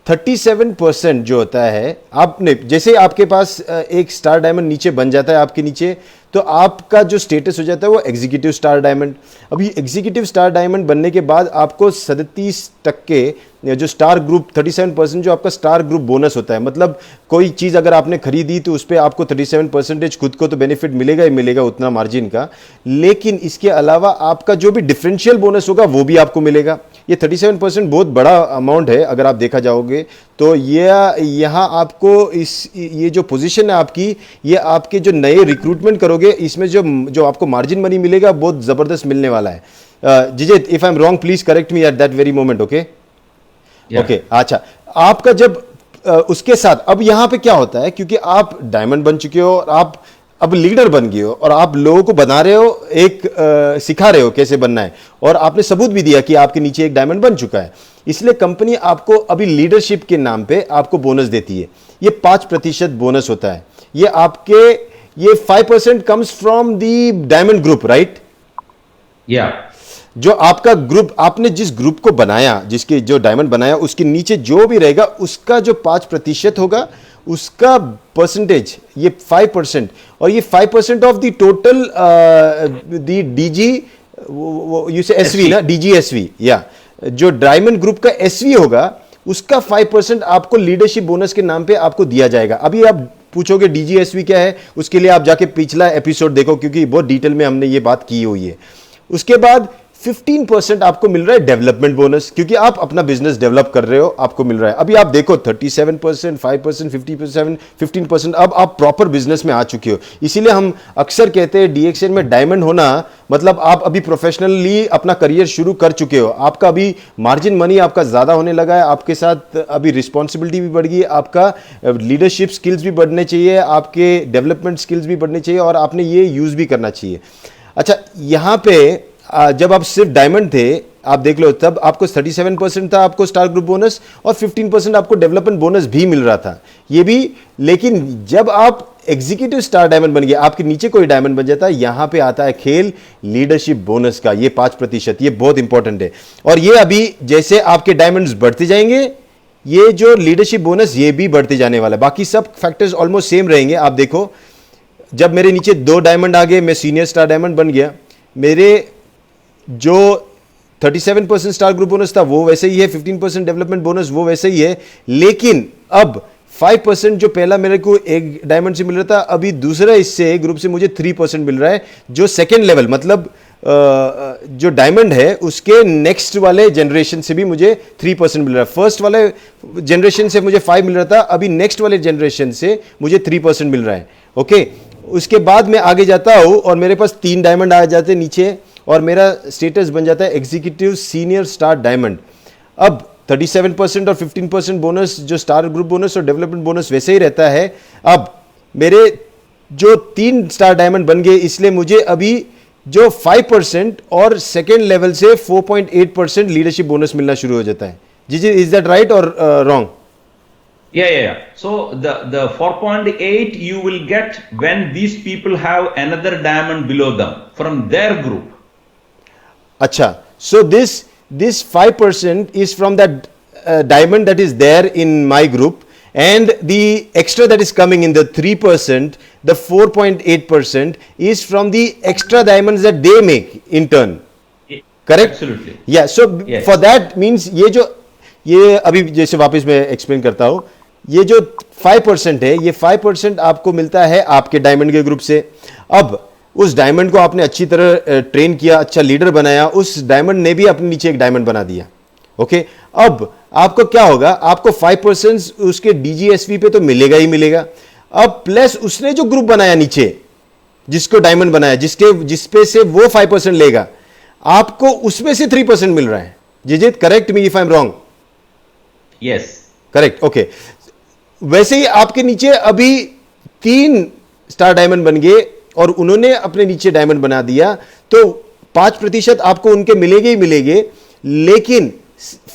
37% जो होता है, आपने जैसे आपके पास एक स्टार डायमंड नीचे बन जाता है आपके नीचे, तो आपका जो स्टेटस हो जाता है वो एग्जीक्यूटिव स्टार डायमंड। अभी एग्जीक्यूटिव स्टार डायमंड बनने के बाद आपको 37% जो स्टार ग्रुप 37% जो आपका स्टार ग्रुप बोनस होता है, मतलब कोई चीज़ अगर आपने खरीदी तो उस पर आपको 37% खुद को तो बेनिफिट मिलेगा ही मिलेगा उतना मार्जिन का, लेकिन इसके अलावा आपका जो भी डिफरेंशियल बोनस होगा वो भी आपको मिलेगा। ये 37% बहुत बड़ा अमाउंट है अगर आप देखा जाओगे तो। ये यहाँ आपको ये जो पोजीशन है आपकी, ये आपके जो नए रिक्रूटमेंट करोगे इसमें जो आपको मार्जिन मनी मिलेगा बहुत ज़बरदस्त मिलने वाला है। Jijit, if I am wrong please correct me at that very moment. Okay okay, अच्छा, आपका जब उसके साथ अब यहाँ पे क्या होता है, क्योंकि आप डायमंड बन चुके हो और आप अब लीडर बन गए हो और आप लोगों को बना रहे हो, एक सिखा रहे हो कैसे बनना है, और आपने सबूत भी दिया कि आपके नीचे एक डायमंड बन चुका है, इसलिए कंपनी आपको अभी लीडरशिप के नाम पे आपको बोनस देती है। ये 5% बोनस होता है। ये 5% comes from the diamond group, right? या जो आपका ग्रुप, आपने जिस ग्रुप को बनाया, जिसके जो डायमंड बनाया, उसके नीचे जो भी रहेगा उसका जो 5% होगा उसका परसेंटेज ये 5%, और ये 5% of the total the DG you से एसवी ना, डीजी एसवी, या जो डायमंड ग्रुप का एसवी होगा उसका 5% आपको लीडरशिप बोनस के नाम पे आपको दिया जाएगा। अभी आप पूछोगे डीजीएसवी क्या है, उसके लिए आप जाके पिछला एपिसोड देखो क्योंकि बहुत डिटेल में हमने ये बात की हुई है। उसके बाद 15% आपको मिल रहा है डेवलपमेंट बोनस, क्योंकि आप अपना बिजनेस डेवलप कर रहे हो, आपको मिल रहा है। अभी आप देखो 37%, 5%, 50%, 15%, अब आप प्रॉपर बिजनेस में आ चुके हो। इसीलिए हम अक्सर कहते हैं डीएक्सएन में डायमंड होना मतलब आप अभी प्रोफेशनली अपना करियर शुरू कर चुके हो, आपका अभी मार्जिन मनी आपका ज्यादा होने लगा है, आपके साथ अभी रिस्पॉन्सिबिलिटी भी बढ़ गई, आपका लीडरशिप स्किल्स भी बढ़ने चाहिए, आपके डेवलपमेंट स्किल्स भी बढ़ने चाहिए, और आपने ये यूज भी करना चाहिए। अच्छा, यहाँ पे जब आप सिर्फ डायमंड थे, आप देख लो, तब आपको 37% था आपको स्टार ग्रुप बोनस, और 15% आपको डेवलपमेंट बोनस भी मिल रहा था, ये भी। लेकिन जब आप एग्जीक्यूटिव स्टार डायमंड बन गए, आपके नीचे कोई डायमंड बन जाता है, यहां पे आता है खेल लीडरशिप बोनस का, ये 5%, ये बहुत इंपॉर्टेंट है। और ये अभी जैसे आपके डायमंड्स बढ़ते जाएंगे, ये जो लीडरशिप बोनस ये भी बढ़ते जाने वाला है। बाकी सब फैक्टर्स ऑलमोस्ट सेम रहेंगे। आप देखो, जब मेरे नीचे 2 डायमंड आ गए, मैं सीनियर स्टार डायमंड बन गया, मेरे जो 37% स्टार ग्रुप बोनस था वो वैसे ही है, 15% डेवलपमेंट बोनस वो वैसे ही है, लेकिन अब 5% जो पहला मेरे को एक डायमंड से मिल रहा था, अभी दूसरा इससे ग्रुप से मुझे 3% मिल रहा है, जो सेकेंड लेवल मतलब जो डायमंड है उसके नेक्स्ट वाले जनरेशन से भी मुझे 3% मिल रहा है। फर्स्ट वाले जनरेशन से मुझे 5 मिल रहा था, अभी नेक्स्ट वाले जनरेशन से मुझे 3% मिल रहा है। ओके, उसके बाद मैं आगे जाता हूं और मेरे पास 3 डायमंड आ जाते नीचे, और मेरा स्टेटस बन जाता है एग्जीक्यूटिव सीनियर स्टार डायमंड। अब 37% और 15% बोनस जो स्टार ग्रुप बोनस और डेवलपमेंट बोनस वैसे ही रहता है। अब मेरे जो 3 स्टार डायमंड बन गए, इसलिए मुझे अभी जो 5% और सेकेंड लेवल से 4.8% लीडरशिप बोनस मिलना शुरू हो जाता है। जी जी, इज दैट राइट और wrong? Yeah. So the 4.8 you will get when these people have another diamond below them from their group. अच्छा, so this 5% is from that diamond that is there in my group and the extra that is coming in the 3%, the 4.8% is from the extra diamonds that they make in turn. Correct? Absolutely. Yeah, so Yes. for that means ये अभी जैसे वापस मैं explain करता हूँ, ये जो 5% है, ये 5% आपको मिलता है आपके डायमंड के ग्रुप से. अब उस डायमंड को आपने अच्छी तरह ट्रेन किया, अच्छा लीडर बनाया, उस डायमंड ने भी अपने नीचे एक डायमंड बना दिया. ओके, अब आपको क्या होगा, आपको 5% उसके डीजीएसवी पे तो मिलेगा ही मिलेगा. अब प्लस उसने जो ग्रुप बनाया नीचे, जिसको डायमंड बनाया, जिसपे से वो 5% लेगा, आपको उसमें से 3% मिल रहा है. Jijit, correct me if I am wrong. Yes. Correct, okay. वैसे ही आपके नीचे अभी 3 स्टार डायमंड बन गए और उन्होंने अपने नीचे डायमंड बना दिया, तो 5% आपको उनके मिलेंगे ही मिलेंगे, लेकिन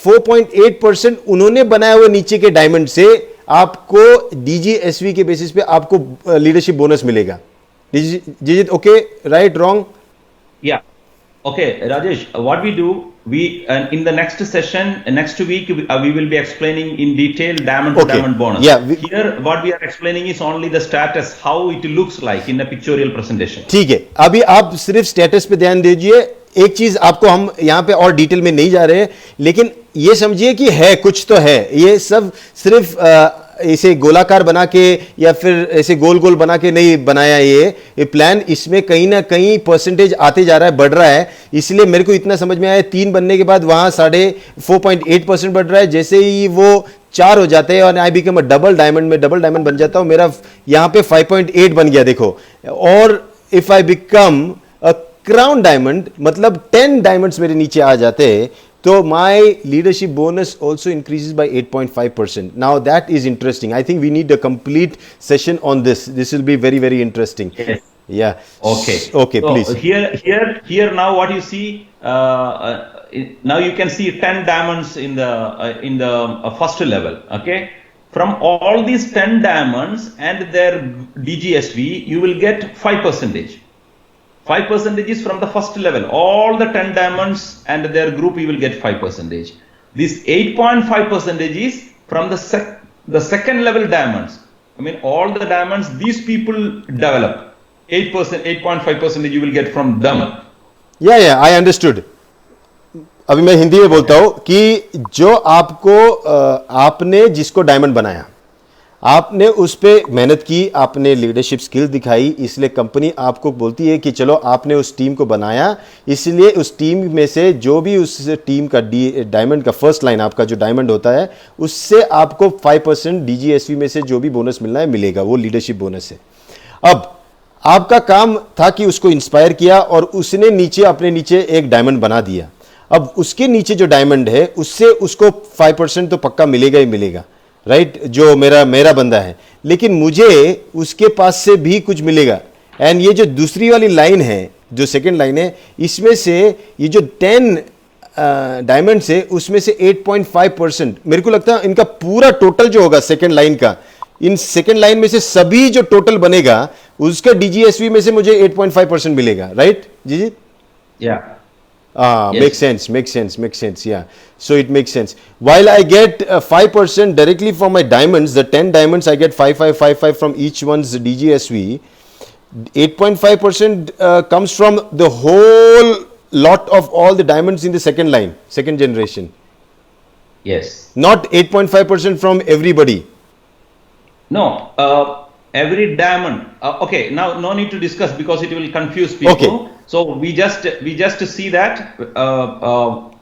4.8% उन्होंने बनाया हुआ नीचे के डायमंड से आपको डीजीएसवी के बेसिस पे आपको लीडरशिप बोनस मिलेगा. Jijit, okay, right, wrong? Yeah. Okay, Rajesh, what we do, in the next session, next week, we will be explaining in detail diamond to Okay. diamond bonus. Yeah, Here, what we are explaining is only the status, how it looks like in a pictorial presentation. ठीक है, अभी आप सिर्फ status पे ध्यान दीजिए. एक चीज आपको हम यहां पे और डिटेल में नहीं जा रहे हैं, लेकिन ये समझिए कि है, कुछ तो है. ये सब सिर्फ इसे गोलाकार बना के या फिर ऐसे गोल गोल बना के नहीं बनाया ये प्लान. इसमें कहीं ना कहीं परसेंटेज आते जा रहा है, बढ़ रहा है. इसलिए मेरे को इतना समझ में आया, 3 बनने के बाद वहां 4.8% बढ़ रहा है. जैसे ही वो 4 हो जाते हैं और I become a double diamond, में डबल डायमंड बन जाता हूं, मेरा यहां पे 5.8 बन गया, देखो. और if I become a crown diamond, मतलब 10 डायमंड्स मेरे नीचे आ जाते हैं, तो my leadership bonus also increases by 8.5%. Now that is interesting. I think we need a complete session on this. This will be very, very interesting. Yes. Yeah. Okay. Okay, So please. Here now what you see, now you can see 10 diamonds in the first level. Okay. From all these 10 diamonds and their DGSV, you will get 5%. 5% is from the first level. All the 10 diamonds and their group, you will get 5%. This 8.5% is from the second level diamonds. I mean, all the diamonds these people develop. 8%, 8.5% you will get from them. Yeah, I understood. अभी मैं हिंदी में बोलता हूं कि जो आपको आपने जिसको डायमंड बनाया, आपने उस पे मेहनत की, आपने लीडरशिप स्किल दिखाई, इसलिए कंपनी आपको बोलती है कि चलो आपने उस टीम को बनाया, इसलिए उस टीम में से जो भी उस टीम का डायमंड का फर्स्ट लाइन, आपका जो डायमंड होता है, उससे आपको 5% डीजीएसवी में से जो भी बोनस मिलना है मिलेगा, वो लीडरशिप बोनस है. अब आपका काम था कि उसको इंस्पायर किया और उसने नीचे अपने नीचे एक डायमंड बना दिया. अब उसके नीचे जो डायमंड है उससे उसको 5% तो पक्का मिलेगा ही मिलेगा, राइट, जो मेरा बंदा है. लेकिन मुझे उसके पास से भी कुछ मिलेगा. एंड ये जो दूसरी वाली लाइन है, जो सेकंड लाइन है, इसमें से ये जो 10 डायमंड्स है, उसमें से 8.5%, मेरे को लगता है इनका पूरा टोटल जो होगा सेकंड लाइन का, इन सेकंड लाइन में से सभी जो टोटल बनेगा, उसका डीजीएसवी में से मुझे 8.5% मिलेगा, right ji? Yeah. Yes. Makes sense. Yeah. So it makes sense. While I get 5% directly from my diamonds, the 10 diamonds I get 5 from each one's DGSV. 8.5% comes from the whole lot of all the diamonds in the second line, second generation. Yes. Not 8.5% from everybody. No. Every diamond. Okay. Now no need to discuss because it will confuse people. Okay. So we just see that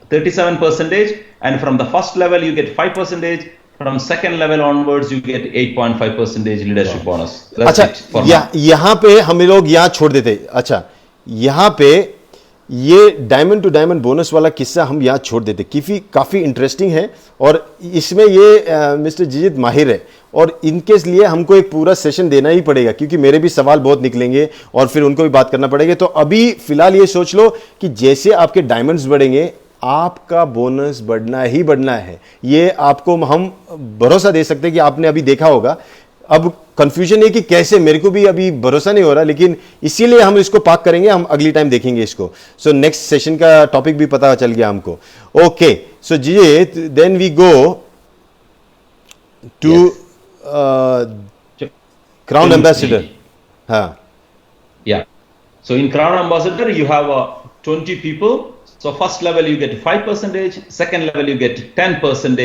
37%, and from the first level you get 5%. From second level onwards you get 8.5% leadership bonus. That's अच्छा, it for now. यहाँ पे हम लोग यहाँ छोड़ देते. अच्छा, यहाँ पे ये डायमंड टू डायमंड बोनस वाला किस्सा हम यहाँ छोड़ देते. काफ़ी इंटरेस्टिंग है और इसमें ये मिस्टर जिजित माहिर है और इनके लिए हमको एक पूरा सेशन देना ही पड़ेगा, क्योंकि मेरे भी सवाल बहुत निकलेंगे और फिर उनको भी बात करना पड़ेगा. तो अभी फिलहाल ये सोच लो कि जैसे आपके डायमंड्स बढ़ेंगे, आपका बोनस बढ़ना ही बढ़ना है. ये आपको हम भरोसा दे सकते हैं कि आपने अभी देखा होगा. अब कंफ्यूजन है कि कैसे, मेरे को भी अभी भरोसा नहीं हो रहा, लेकिन इसीलिए हम इसको पाक करेंगे, हम अगली टाइम देखेंगे इसको. सो नेक्स्ट सेशन का टॉपिक भी पता चल गया हमको. Okay, So Jijit, then we go to Yes. Crown To Ambassador. the- हाँ. Yeah. So in Crown Ambassador, you have 20 people. So first level you get 5%, second level you get 10%.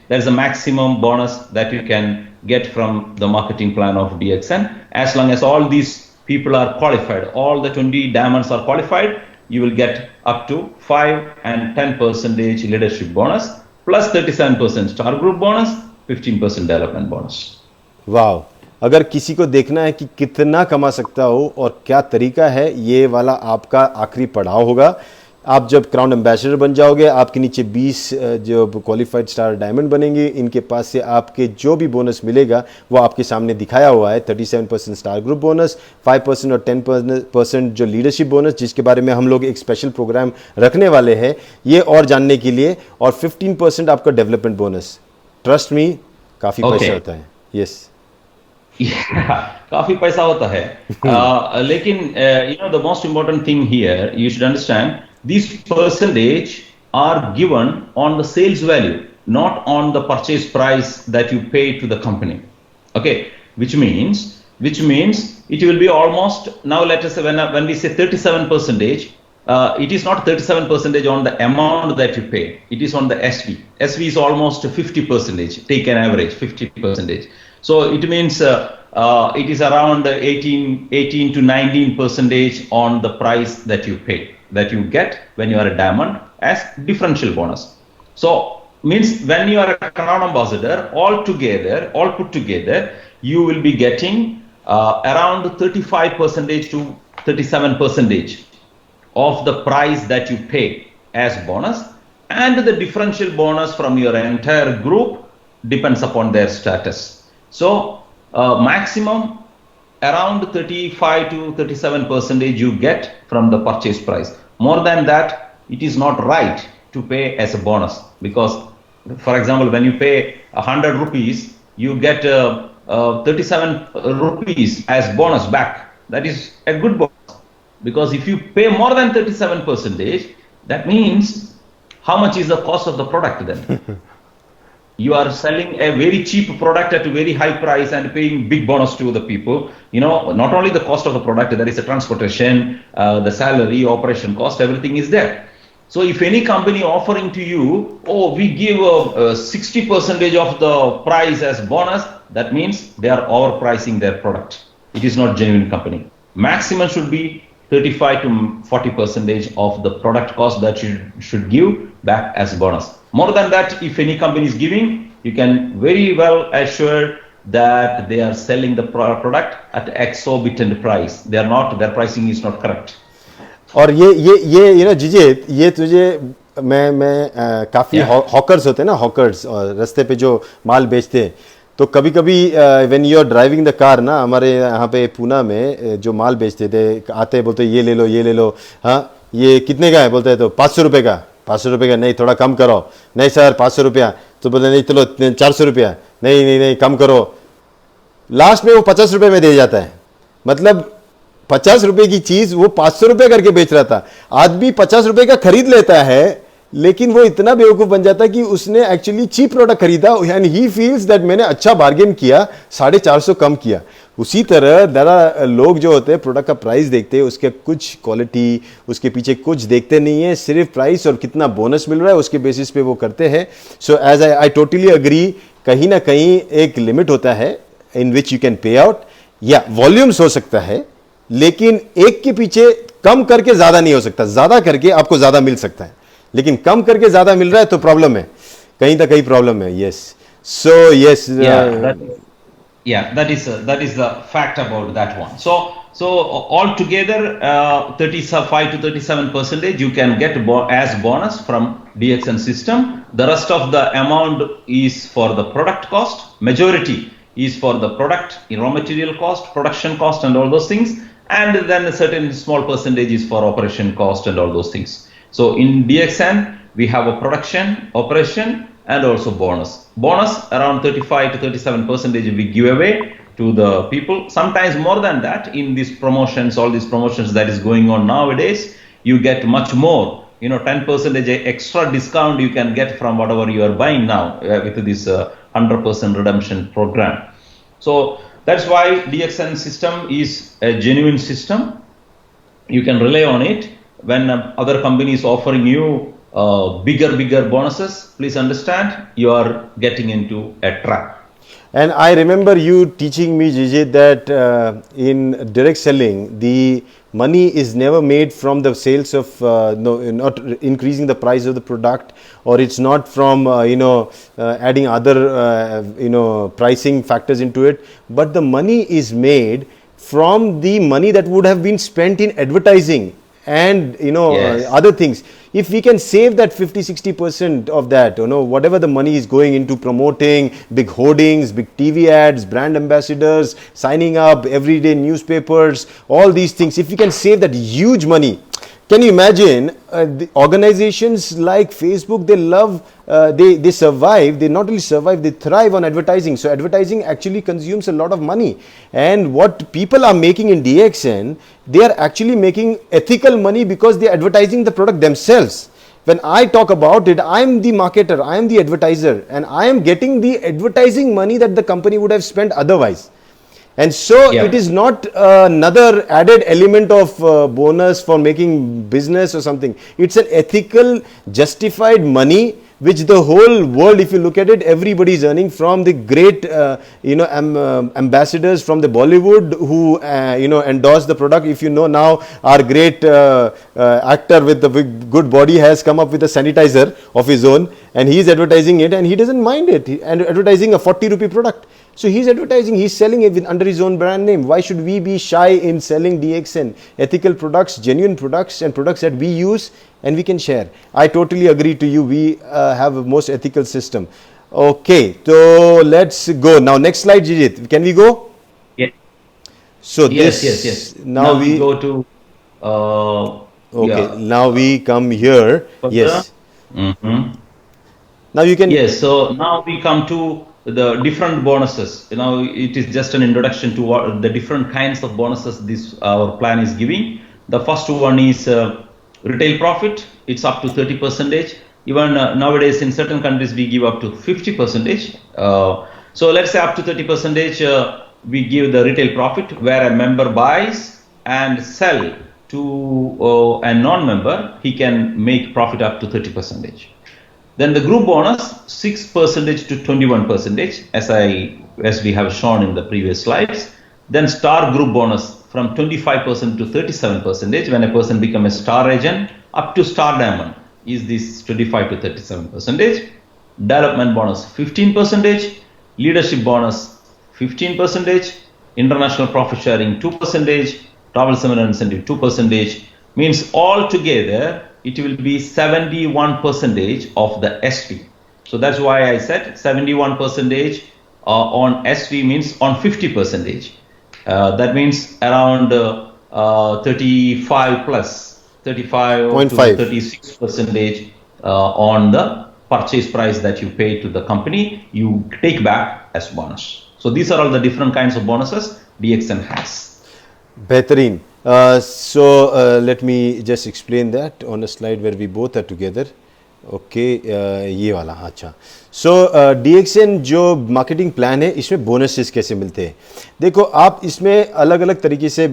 That is the maximum bonus that you can get from the marketing plan of DXN. As long as all these people are qualified, all the 20 diamonds are qualified, you will get up to 5 and 10% leadership bonus, plus 37% star group bonus, 15% development bonus. वाह, अगर किसी को देखना है कि कितना कमा सकता हो और क्या तरीका है, ये वाला आपका आखिरी पड़ाव होगा। आप जब क्राउन एम्बेसडर बन जाओगे, आपके नीचे 20 जो क्वालिफाइड स्टार डायमंड बनेंगे, इनके पास से आपके जो भी बोनस मिलेगा वो आपके सामने दिखाया हुआ है। 37% स्टार ग्रुप बोनस, 5% और 10% जो लीडरशिप बोनस, जिसके बारे में हम लोग एक स्पेशल प्रोग्राम रखने वाले हैं ये और जानने के लिए, और 15% आपका डेवलपमेंट बोनस। ट्रस्ट मी, काफ़ी पैसा होता है। यस, काफी पैसा होता है। लेकिन the most important thing here you should understand, these percentage are given on the sales value, not on the purchase price that you pay to the company. Okay, which means it will be almost, now let us say when we say 37%, it is not 37% on the amount that you pay, it is on the SV. SV is almost 50%, take an average 50%. So it means it is around 18 to 19% on the price that you pay, that you get when you are a diamond as differential bonus. So means when you are a Crown Ambassador, all put together, you will be getting around 35% to 37% of the price that you pay as bonus, and the differential bonus from your entire group depends upon their status. So maximum around 35 to 37% you get from the purchase price. More than that, it is not right to pay as a bonus, because for example, when you pay 100 rupees, you get 37 rupees as bonus back. That is a good bonus, because if you pay more than 37%, that means how much is the cost of the product then? You are selling a very cheap product at a very high price and paying big bonus to the people. Not only the cost of the product, there is a transportation, the salary, operation cost, everything is there. So if any company offering to you, we give 60% of the price as bonus, that means they are overpricing their product. It is not genuine company. Maximum should be 35 to 40% of the product cost that you should give back as bonus. More than that, if any company is giving, you can very well assure that they are selling the product at exorbitant price. They are not, their pricing is not correct. और ये जिजित, ये तुझे मैं काफ़ी hawkers होते हैं ना, hawkers, और रास्ते पे जो माल बेचते हैं, तो कभी कभी when you are driving the car ना, हमारे यहाँ पे पूना में जो माल बेचते थे, आते बोलते ये ले लो, हाँ ये कितने का है, बोलते हैं तो 500 रुपये का, 500 रुपये का, नहीं थोड़ा कम करो, नहीं सर 500 रुपया, तो बोलते नहीं चलो 400 रुपया, नहीं कम करो। लास्ट में वो 50 रुपये में दे जाता है। मतलब 50 रुपये की चीज़ वो 500 रुपये करके बेच रहा था। आदमी 50 रुपये का खरीद लेता है, लेकिन वो इतना बेवकूफ़ बन जाता है कि उसने एक्चुअली चीप प्रोडक्ट खरीदा, एंड ही फील्स दैट मैंने अच्छा बार्गेन किया, 450 कम किया। उसी तरह दरा लोग जो होते हैं प्रोडक्ट का प्राइस देखते हैं, उसके कुछ क्वालिटी, उसके पीछे कुछ देखते नहीं है, सिर्फ प्राइस और कितना बोनस मिल रहा है उसके बेसिस पे वो करते हैं। So as I totally agree, कहीं ना कहीं एक लिमिट होता है in which you can pay out, या वॉल्यूम्स हो सकता है, लेकिन एक के पीछे कम करके ज़्यादा नहीं हो सकता। ज़्यादा करके आपको ज़्यादा मिल सकता है, लेकिन कम करके ज़्यादा मिल रहा है तो प्रॉब्लम है, कहीं ना कहीं प्रॉब्लम है। Yes, so yes, that is the fact about that one. So altogether 35 to 37% you can get as bonus from DXN system. The rest of the amount is for the product cost. Majority is for the product, raw material cost, production cost, and all those things. And then a certain small percentage is for operation cost and all those things. So in DXN we have a production, operation, and also bonus. Bonus around 35 to 37% we give away to the people. Sometimes more than that in these promotions, all these promotions that is going on nowadays, you get much more 10% extra discount you can get from whatever you are buying now with this 100% redemption program. So that's why DXN system is a genuine system. You can rely on it. When other companies offering you bigger bonuses, please understand you are getting into a trap. And I remember you teaching me, Jijit, that in direct selling, the money is never made from the sales of, not increasing the price of the product, or it's not from, adding other, pricing factors into it, but the money is made from the money that would have been spent in advertising and Yes. other things. If we can save that 50-60% of that, whatever the money is going into promoting big hoardings, big TV ads, brand ambassadors, signing up everyday newspapers, all these things, if we can save that huge money, can you imagine the organizations like Facebook? They love, they survive. They not only survive, they thrive on advertising. So advertising actually consumes a lot of money. And what people are making in DXN, they are actually making ethical money because they are advertising the product themselves. When I talk about it, I am the marketer, I am the advertiser, and I am getting the advertising money that the company would have spent otherwise. And so Yeah. it is not another added element of bonus for making business or something. It's an ethical, justified money which the whole world, if you look at it, everybody is earning, from the great, ambassadors from the Bollywood who, endorse the product. If you know now, our great actor with the big, good body has come up with a sanitizer of his own, and he is advertising it, and he doesn't mind it. And advertising a 40 rupee product. So he's advertising, he's selling it under his own brand name. Why should we be shy in selling DXN? Ethical products, genuine products, and products that we use and we can share. I totally agree to you. We have a most ethical system. Okay, so let's go. Now, next slide, Jijit. Can we go? Yeah. So Yes, this, yes. now we, go to okay, yeah. now we come here. Further. Yes. Mhm. Now you can, Yes, so now we come to the different bonuses. It is just an introduction to what the different kinds of bonuses this our plan is giving. The first one is retail profit. It's up to 30%. Even nowadays in certain countries we give up to 50%. So let's say up to 30%, we give the retail profit, where a member buys and sell to a non-member, he can make profit up to 30%. Then the group bonus, 6% to 21%, as we have shown in the previous slides. Then star group bonus from 25% to 37%. When a person becomes a star agent, up to star diamond is this 25 to 37%. Development bonus 15%. Leadership bonus 15%. International profit sharing 2%. Travel seminar incentive 2%. Means all together it will be 71% of the SV. So that's why I said 71% on SV means on 50%. That means around 35 plus 35 to 0.5. 36% on the purchase price that you pay to the company, you take back as bonus. So these are all the different kinds of bonuses DXN has. Betareen. Let me just explain that on a slide where we both are together. Okay, ये वाला, अच्छा. So DXN जो marketing plan है, इसमें bonuses कैसे मिलते हैं? देखो, आप इसमें अलग अलग तरीके से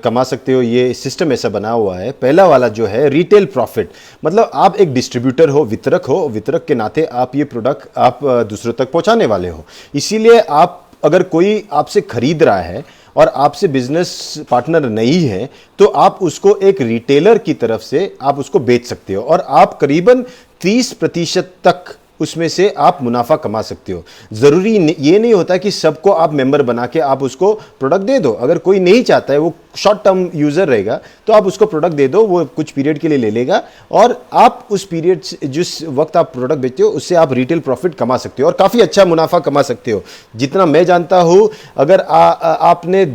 कमा सकते हो. ये सिस्टम ऐसा बना हुआ है. पहला वाला जो है रिटेल प्रॉफिट, मतलब आप एक डिस्ट्रीब्यूटर हो, वितरक के नाते आप ये प्रोडक्ट आप दूसरों तक पहुंचाने वाले हो. इसीलिए आप, अगर कोई आपसे खरीद रहा है और आपसे बिजनेस पार्टनर नहीं है, तो आप उसको एक रिटेलर की तरफ से आप उसको बेच सकते हो, और आप करीबन 30% तक उसमें से आप मुनाफा कमा सकते हो. ज़रूरी ये नहीं होता कि सबको आप मेंबर बना के आप उसको प्रोडक्ट दे दो. अगर कोई नहीं चाहता है, वो शॉर्ट टर्म यूज़र रहेगा, तो आप उसको प्रोडक्ट दे दो, वो कुछ पीरियड के लिए ले लेगा, और आप उस पीरियड जिस वक्त आप प्रोडक्ट बेचते हो उससे आप रिटेल प्रॉफिट कमा सकते हो और काफ़ी अच्छा मुनाफा कमा सकते हो. जितना मैं जानता हूँ, अगर आपने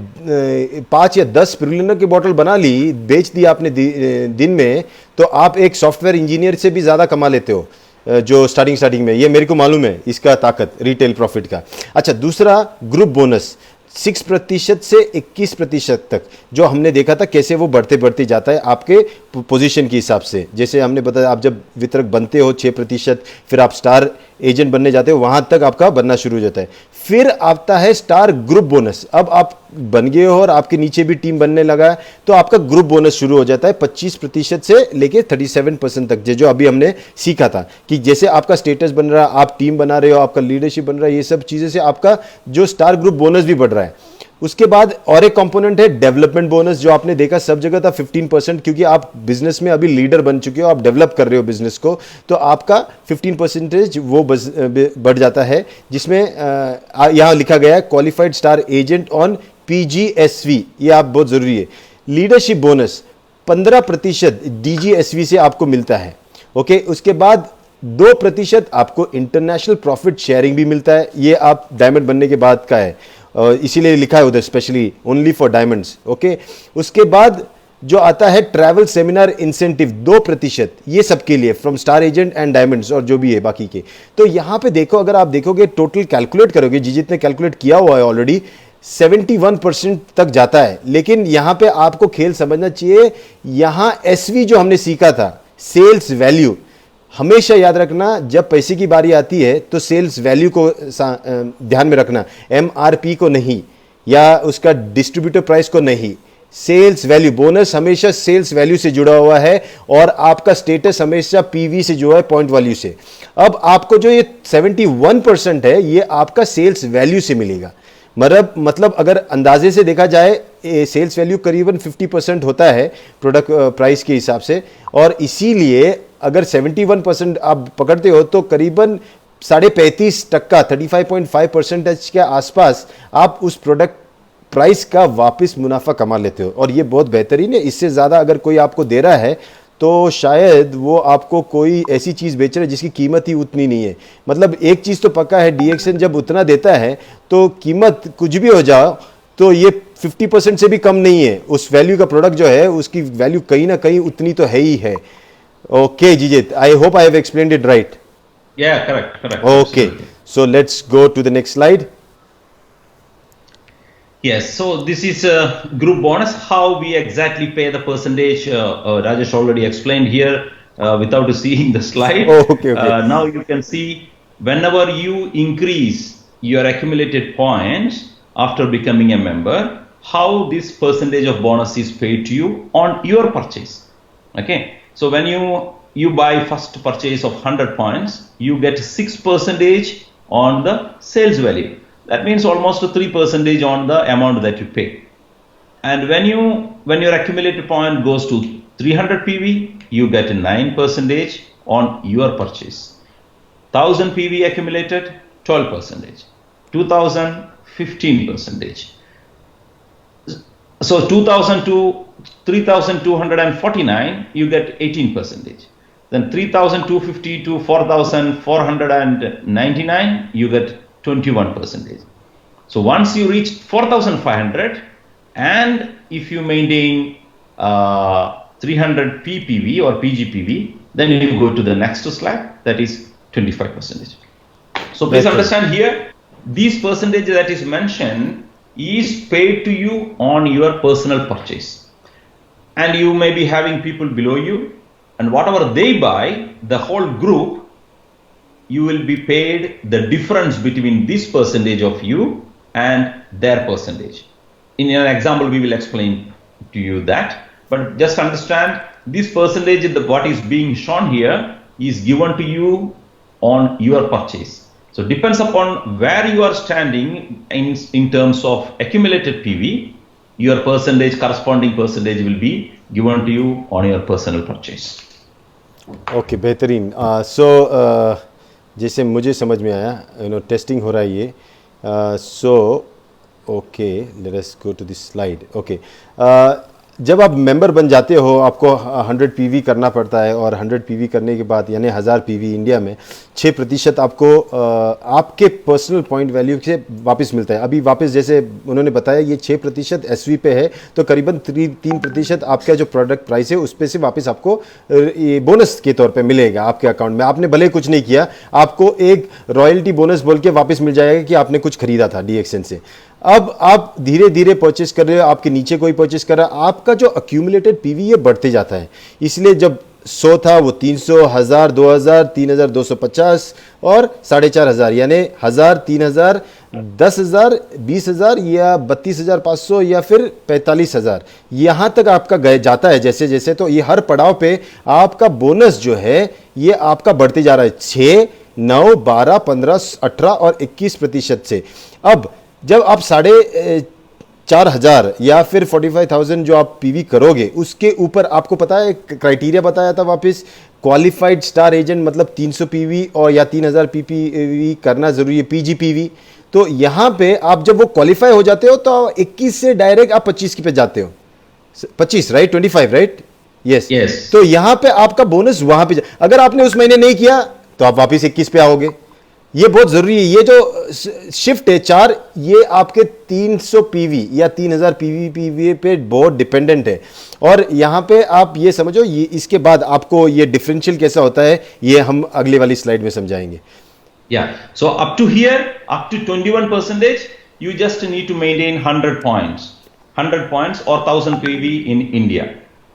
5 या 10 स्पिरुलिना की बोतल बना ली, बेच दी आपने दिन में, तो आप एक सॉफ्टवेयर इंजीनियर से भी ज़्यादा कमा लेते हो जो स्टार्टिंग में. ये मेरे को मालूम है, इसका ताकत रिटेल प्रॉफिट का. अच्छा, दूसरा ग्रुप बोनस. 6% से 21% तक जो हमने देखा था कैसे वो बढ़ते बढ़ते जाता है आपके पोजीशन के हिसाब से। जैसे हमने बताया, आप जब वितरक बनते हो 6%, फिर आप स्टार एजेंट बनने जाते हो, वहां तक आपका बनना शुरू हो जाता है। फिर आता है स्टार ग्रुप बोनस। अब आप बन गए हो और आपके नीचे भी टीम बनने लगा है, तो आपका ग्रुप बोनस शुरू हो जाता है 25% से लेके 37% तक, जो अभी हमने सीखा था कि जैसे आपका स्टेटस बन रहा है, आप टीम बना रहे हो, आपका लीडरशिप बन रहा है, ये सब चीजें से आपका जो स्टार ग्रुप बोनस भी बढ़ रहा है। उसके बाद और एक कंपोनेंट है डेवलपमेंट बोनस, जो आपने देखा सब जगह था 15%, क्योंकि आप बिजनेस में अभी लीडर बन चुके हो, आप डेवलप कर रहे हो बिजनेस को, तो आपका 15% वो बढ़ जाता है, जिसमें यहां लिखा गया है qualified star agent on PGSV, ये आप बहुत जरूरी है। लीडरशिप बोनस 15% DGSV से आपको मिलता है। ओके, उसके बाद 2% आपको इंटरनेशनल प्रॉफिट शेयरिंग भी मिलता है, ये आप डायमंड बनने के बाद का है, इसीलिए लिखा है उधर specially only for diamonds. Okay, उसके बाद जो आता है ट्रैवल सेमिनार इंसेंटिव 2%, ये सबके लिए from star agent and diamonds और जो भी है बाकी के। तो यहां पे देखो, अगर आप देखोगे टोटल कैलकुलेट करोगे, जितने कैलकुलेट किया हुआ है ऑलरेडी 71% तक जाता है। लेकिन यहां पे आपको खेल समझना चाहिए, यहां SV जो हमने सीखा था सेल्स वैल्यू, हमेशा याद रखना जब पैसे की बारी आती है तो सेल्स वैल्यू को ध्यान में रखना, MRP को नहीं, या उसका डिस्ट्रीब्यूटर प्राइस को नहीं। सेल्स वैल्यू, बोनस हमेशा सेल्स वैल्यू से जुड़ा हुआ है और आपका स्टेटस हमेशा PV से जुड़ा है, पॉइंट वैल्यू से। अब आपको जो ये 71% है, ये आपका सेल्स वैल्यू से मिलेगा। मतलब अगर अंदाजे से देखा जाए, सेल्स वैल्यू करीबन 50% होता है प्रोडक्ट प्राइस के हिसाब से, और इसीलिए अगर 71% आप पकड़ते हो तो करीबन 35.5%, 35.5% के आसपास आप उस प्रोडक्ट प्राइस का वापस मुनाफा कमा लेते हो, और ये बहुत बेहतरीन है। इससे ज़्यादा अगर कोई आपको दे रहा है तो शायद वो आपको कोई ऐसी चीज़ बेच रहा है जिसकी कीमत ही उतनी नहीं है। मतलब एक चीज़ तो पक्का है, DXN जब उतना देता है तो कीमत कुछ भी हो जाओ तो ये 50% से भी कम नहीं है। उस वैल्यू का प्रोडक्ट जो है उसकी वैल्यू कहीं ना कहीं उतनी तो है ही है। Okay Jijit, I hope I have explained it right. Yeah, correct. Okay, so let's go to the next slide. Yes, so this is a group bonus. How we exactly pay the percentage, Rajesh already explained here without seeing the slide. Oh, okay. Now you can see whenever you increase your accumulated points after becoming a member, how this percentage of bonus is paid to you on your purchase. Okay, so when you buy first purchase of 100 points, you get 6% on the sales value. That means almost 3% on the amount that you pay. And when your accumulated point goes to 300 PV, you get 9% on your purchase. 1000 PV accumulated, 12%. 2000, 15%. So 2000 to 3249, you get 18%. Then 3250 to 4499, you get 21%. So once you reach 4500, and if you maintain 300 PPV or PGPV, then you go to the next slide, that is 25%. So please understand here, this percentage that is mentioned is paid to you on your personal purchase, and you may be having people below you, and whatever they buy, the whole group, you will be paid the difference between this percentage of you and their percentage. In an example, we will explain to you that, but just understand this percentage, what is being shown here, is given to you on your purchase. So depends upon where you are standing in terms of accumulated PV, your percentage, corresponding percentage will be given to you on your personal purchase. Okay, बेहतरीन। So जैसे मुझे समझ में आया, testing हो रहा है ये। So okay, let us go to this slide. Okay, जब आप मेंबर बन जाते हो आपको 100 PV करना पड़ता है, और 100 PV करने के बाद यानी 1000 PV इंडिया में 6% आपको आपके पर्सनल पॉइंट वैल्यू से वापस मिलता है। अभी वापस जैसे उन्होंने बताया ये 6% SV पे है, तो करीबन 3% आपका जो प्रोडक्ट प्राइस है उस पे से वापस आपको ये बोनस के तौर पे मिलेगा आपके अकाउंट में। आपने भले कुछ नहीं किया, आपको एक रॉयल्टी बोनस बोल के वापस मिल जाएगा कि आपने कुछ खरीदा था DXN से। अब आप धीरे धीरे परचेस कर रहे हो, आपके नीचे कोई परचेस कर रहा है, आपका जो अक्यूमुलेटेड पीवी ये बढ़ते जाता है। इसलिए जब 100 था वो 300, 1000, 2000, 3250 और 4500, यानी 1000, 3000, 10,000, 20,000 या 32,500 या फिर 45,000, यहाँ तक आपका गए जाता है जैसे जैसे। तो ये हर पड़ाव पे आपका बोनस जो है ये आपका बढ़ते जा रहा है 6, 9, 12, 15, 18 और 21% से। अब जब आप 4,500 या फिर 45,000 जो आप पीवी करोगे, उसके ऊपर आपको पता है क्राइटेरिया बताया था वापस, क्वालिफाइड स्टार एजेंट मतलब 300 पीवी और या 3,000 पीपीवी करना जरूरी है, पीजीपीवी। तो यहाँ पे आप जब वो क्वालिफाई हो जाते हो तो 21 से डायरेक्ट आप 25 की पे जाते हो, 25 राइट, 25 राइट, यस। तो यहाँ पे आपका बोनस वहां पे अगर आपने उस महीने नहीं किया तो आप वापस 21 पे आओगे। ये बहुत जरूरी है। ये जो शिफ्ट है 4, ये आपके 300 पीवी या 3,000 पीवी पे बहुत डिपेंडेंट है। और यहाँ पे आप ये समझो, ये इसके बाद आपको ये डिफरेंशियल कैसा होता है ये हम अगले वाली स्लाइड में समझाएंगे। Yeah. So up to here, up to 21%, you just need to maintain 100 points or 1000 PV in India.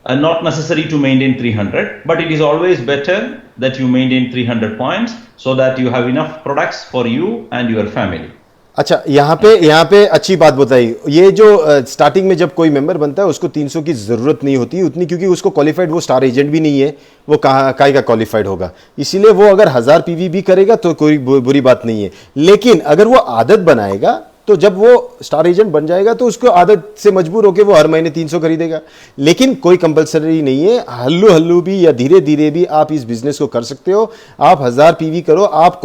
Not necessary to maintain 300, but it is always better that you maintain 300 points so that you have enough products for you and your family. अच्छा, यहाँ पे अच्छी बात बताई। ये जो starting में जब कोई मेंबर बनता है उसको 300 की ज़रूरत नहीं होती उतनी, क्योंकि उसको क्वालिफाइड, वो स्टार एजेंट भी नहीं है, वो काय का क्वालिफाइड होगा। इसीलिए वो अगर 1000 पीवी भी करेगा तो कोई बुरी बात नहीं है। लेकिन अगर वो आदत बनाएगा तो जब वो स्टार एजेंट बन जाएगा तो उसको आदत से मजबूर होकर वो हर महीने 300 खरीदेगा। लेकिन कोई कंपलसरी नहीं है, हल्लू हल्लू भी या धीरे धीरे भी आप इस बिजनेस को कर सकते हो। आप 1000 पीवी करो, आप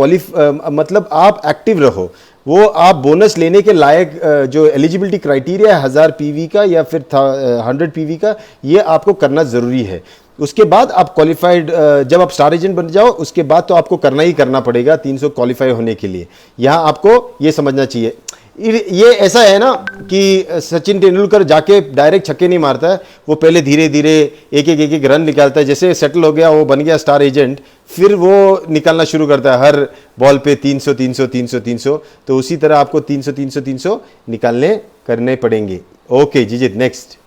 मतलब आप एक्टिव रहो, वो आप बोनस लेने के लायक जो एलिजिबिलिटी क्राइटेरिया है 1000 पीवी का या फिर 100 पीवी का, ये आपको करना ज़रूरी है। उसके बाद आप क्वालिफाइड, जब आप स्टार एजेंट बन जाओ उसके बाद तो आपको करना ही करना पड़ेगा 300 क्वालिफाई होने के लिए। यहाँ आपको ये समझना चाहिए। ये ऐसा है ना कि सचिन तेंदुलकर जाके डायरेक्ट छक्के नहीं मारता है, वो पहले धीरे धीरे एक एक रन निकालता है। जैसे सेटल हो गया, वो बन गया स्टार एजेंट, फिर वो निकालना शुरू करता है हर बॉल पे 300 300 300 300। तो उसी तरह आपको 300 300 300 निकालने करने पड़ेंगे। Okay Jijit, next.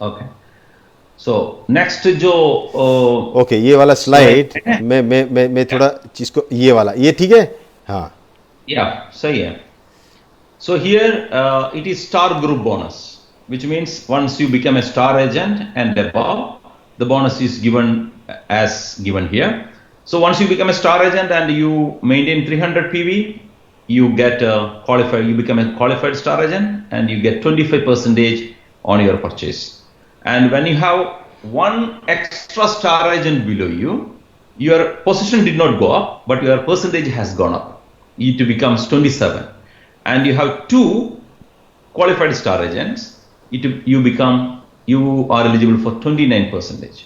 Okay, so next जो ओके ये वाला स्लाइड मैं थोड़ा चीज को, ये वाला, ये ठीक है, हाँ या सही है। So here it is star group bonus, which means once you become a star agent and above, the bonus is given as given here. So once you become a star agent and you maintain 300 PV, you get qualified. You become a qualified star agent and you get 25% on your purchase. And when you have one extra star agent below you, your position did not go up, but your percentage has gone up. It becomes 27. And you have 2 qualified star agents, you are eligible for 29%.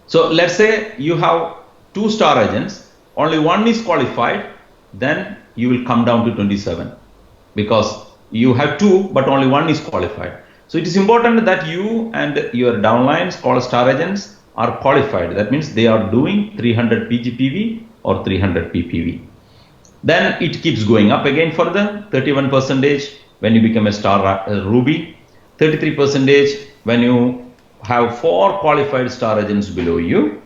So let's say you have 2 star agents, only one is qualified, then you will come down to 27 because you have 2 but only one is qualified. So it is important that you and your downlines called star agents are qualified. That means they are doing 300 PGPV or 300 PPV. Then it keeps going up again further, 31% when you become a star ruby, 33% when you have 4 qualified star agents below you,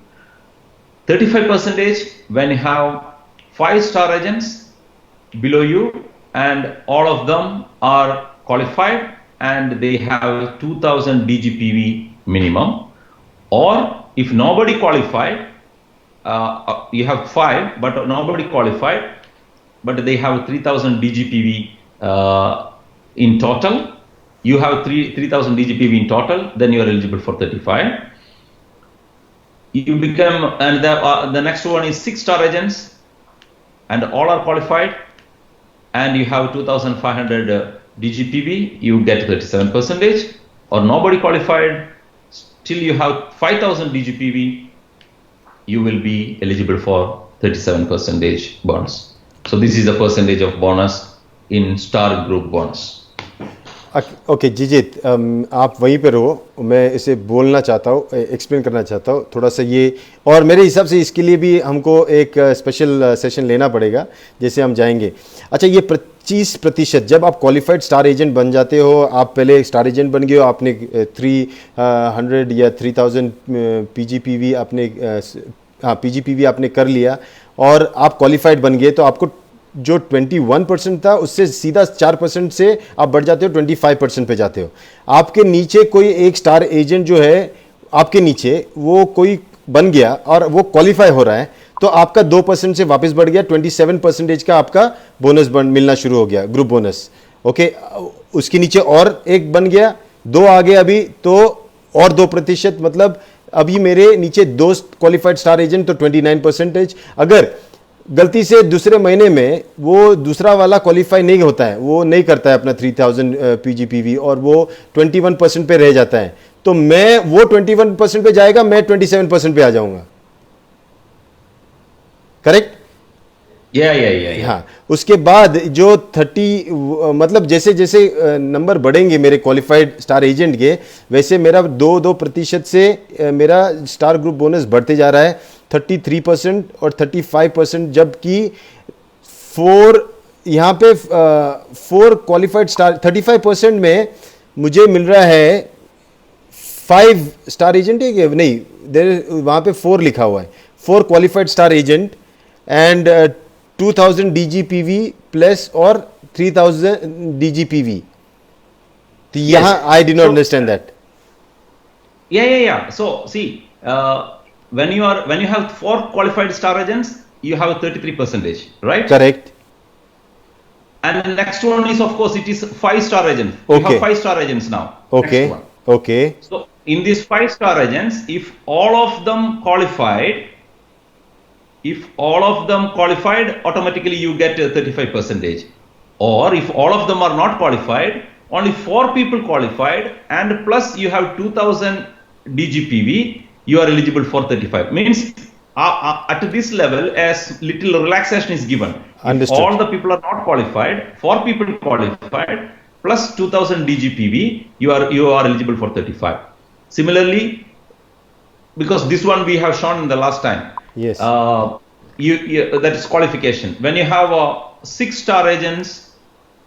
35% when you have 5 star agents below you and all of them are qualified and they have 2000 DGPV minimum. Or if nobody qualified, you have 5 but nobody qualified, but they have 3000 DGPV in total. You have 3000 DGPV in total, then you are eligible for 35. You become, and the next one is 6 star agents and all are qualified and you have 2500 DGPV, you get 37%. Or nobody qualified, till you have 5000 DGPV, you will be eligible for 37% bonus. So this is the percentage of bonus in star group bonus. Okay Jijit, आप वहीं पे रहो, मैं इसे बोलना चाहता हूँ, explain करना चाहता हूँ थोड़ा सा ये। और मेरे हिसाब से इसके लिए भी हमको एक स्पेशल सेशन लेना पड़ेगा जैसे हम जाएंगे। अच्छा, ये 25% जब आप क्वालिफाइड स्टार एजेंट बन जाते हो, आप पहले स्टार एजेंट बन गए हो, आपने 300 या 3000 पीजीपीवी आपने हाँ पीजीपीवी आपने कर लिया और आप क्वालिफाइड बन गए, तो आपको जो 21% था उससे सीधा 4% से आप बढ़ जाते हो 25% पे जाते हो। आपके नीचे कोई एक स्टार एजेंट जो है आपके नीचे, वो कोई बन गया और वो क्वालिफाई हो रहा है, तो आपका 2% से वापस बढ़ गया, 27% का आपका बोनस मिलना शुरू हो गया, ग्रुप बोनस। ओके, उसके नीचे और एक बन गया, 2 आ गए अभी, तो और 2%, मतलब अभी मेरे नीचे 2 क्वालिफाइड स्टार एजेंट, तो 29%। अगर गलती से दूसरे महीने में वो दूसरा वाला क्वालिफाई नहीं होता है, वो नहीं करता है अपना 3000 पीजीपीवी और वो 21% पे रह जाता है, तो मैं वो 21% पे जाएगा, मैं 27% पे आ जाऊंगा। करेक्ट? हाँ, उसके बाद जो 30 मतलब जैसे जैसे नंबर बढ़ेंगे मेरे क्वालिफाइड स्टार एजेंट के, वैसे मेरा 2% से मेरा स्टार ग्रुप बोनस बढ़ते जा रहा है, 33% और 35%, जबकि 4 यहाँ पे 4 क्वालिफाइड स्टार 35% में मुझे मिल रहा है 5 स्टार एजेंट है कि नहीं, देर वहाँ पे 4 लिखा हुआ है, 4 qualified star agent and 2000 DGPV plus और 3000 डीजीपीवी। तो यहाँ I did not understand that. Yeah. So see, when you have 4 qualified star agents, you have a 33%, right? Correct. And the next one is, of course, it is 5 star agents. You Okay. have 5 star agents now. Okay. Next one. Okay. So in these 5 star agents, if all of them qualified, automatically you get 35%. Or if all of them are not qualified, only 4 people qualified, and plus you have 2000 DGPV, you are eligible for 35. Means at this level, as little relaxation is given. Understood. If all the people are not qualified, 4 people qualified, plus 2000 DGPV, you are eligible for 35. Similarly, because this one we have shown in the last time. Yes. That is qualification. When you have 6 star agents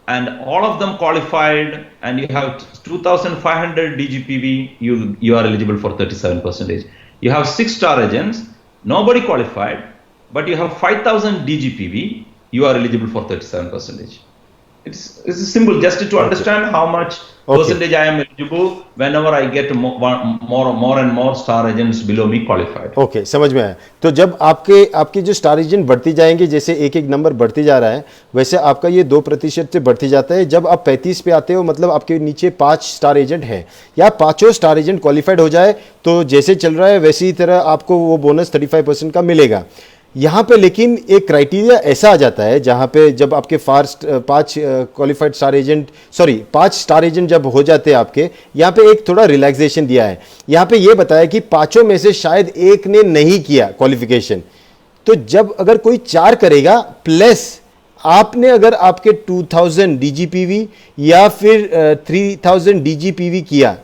and all of them qualified, and you have 2500 DGPV, you are eligible for 37%. You have 6 star agents, nobody qualified, but you have 5000 DGPV, you are eligible for 37%. It's simple, just to understand how much percentage I am eligible whenever I get more and more star agents below me qualified. Okay, समझ में आया। तो जब आपके जो star agent बढ़ती जाएंगे, जैसे एक एक नंबर बढ़ती जा रहा है, वैसे आपका ये 2% से बढ़ती जाता है। जब आप 35 पे आते हो, मतलब आपके नीचे 5 स्टार एजेंट हैं या 5 स्टार एजेंट क्वालिफाइड हो जाए, तो जैसे चल रहा है वैसी ही तरह आपको वो बोनस 35% का मिलेगा। यहाँ पे लेकिन एक क्राइटेरिया ऐसा आ जाता है जहाँ पे जब आपके 5 qualified star agent 5 star agent जब हो जाते हैं आपके, यहाँ पे एक थोड़ा रिलैक्सेशन दिया है। यहाँ पे ये बताया कि 5 में से शायद एक ने नहीं किया क्वालिफिकेशन, तो जब अगर कोई 4 करेगा प्लस आपने अगर आपके 2000 डीजीपीवी या फिर 3000 डीजीपीवी किया,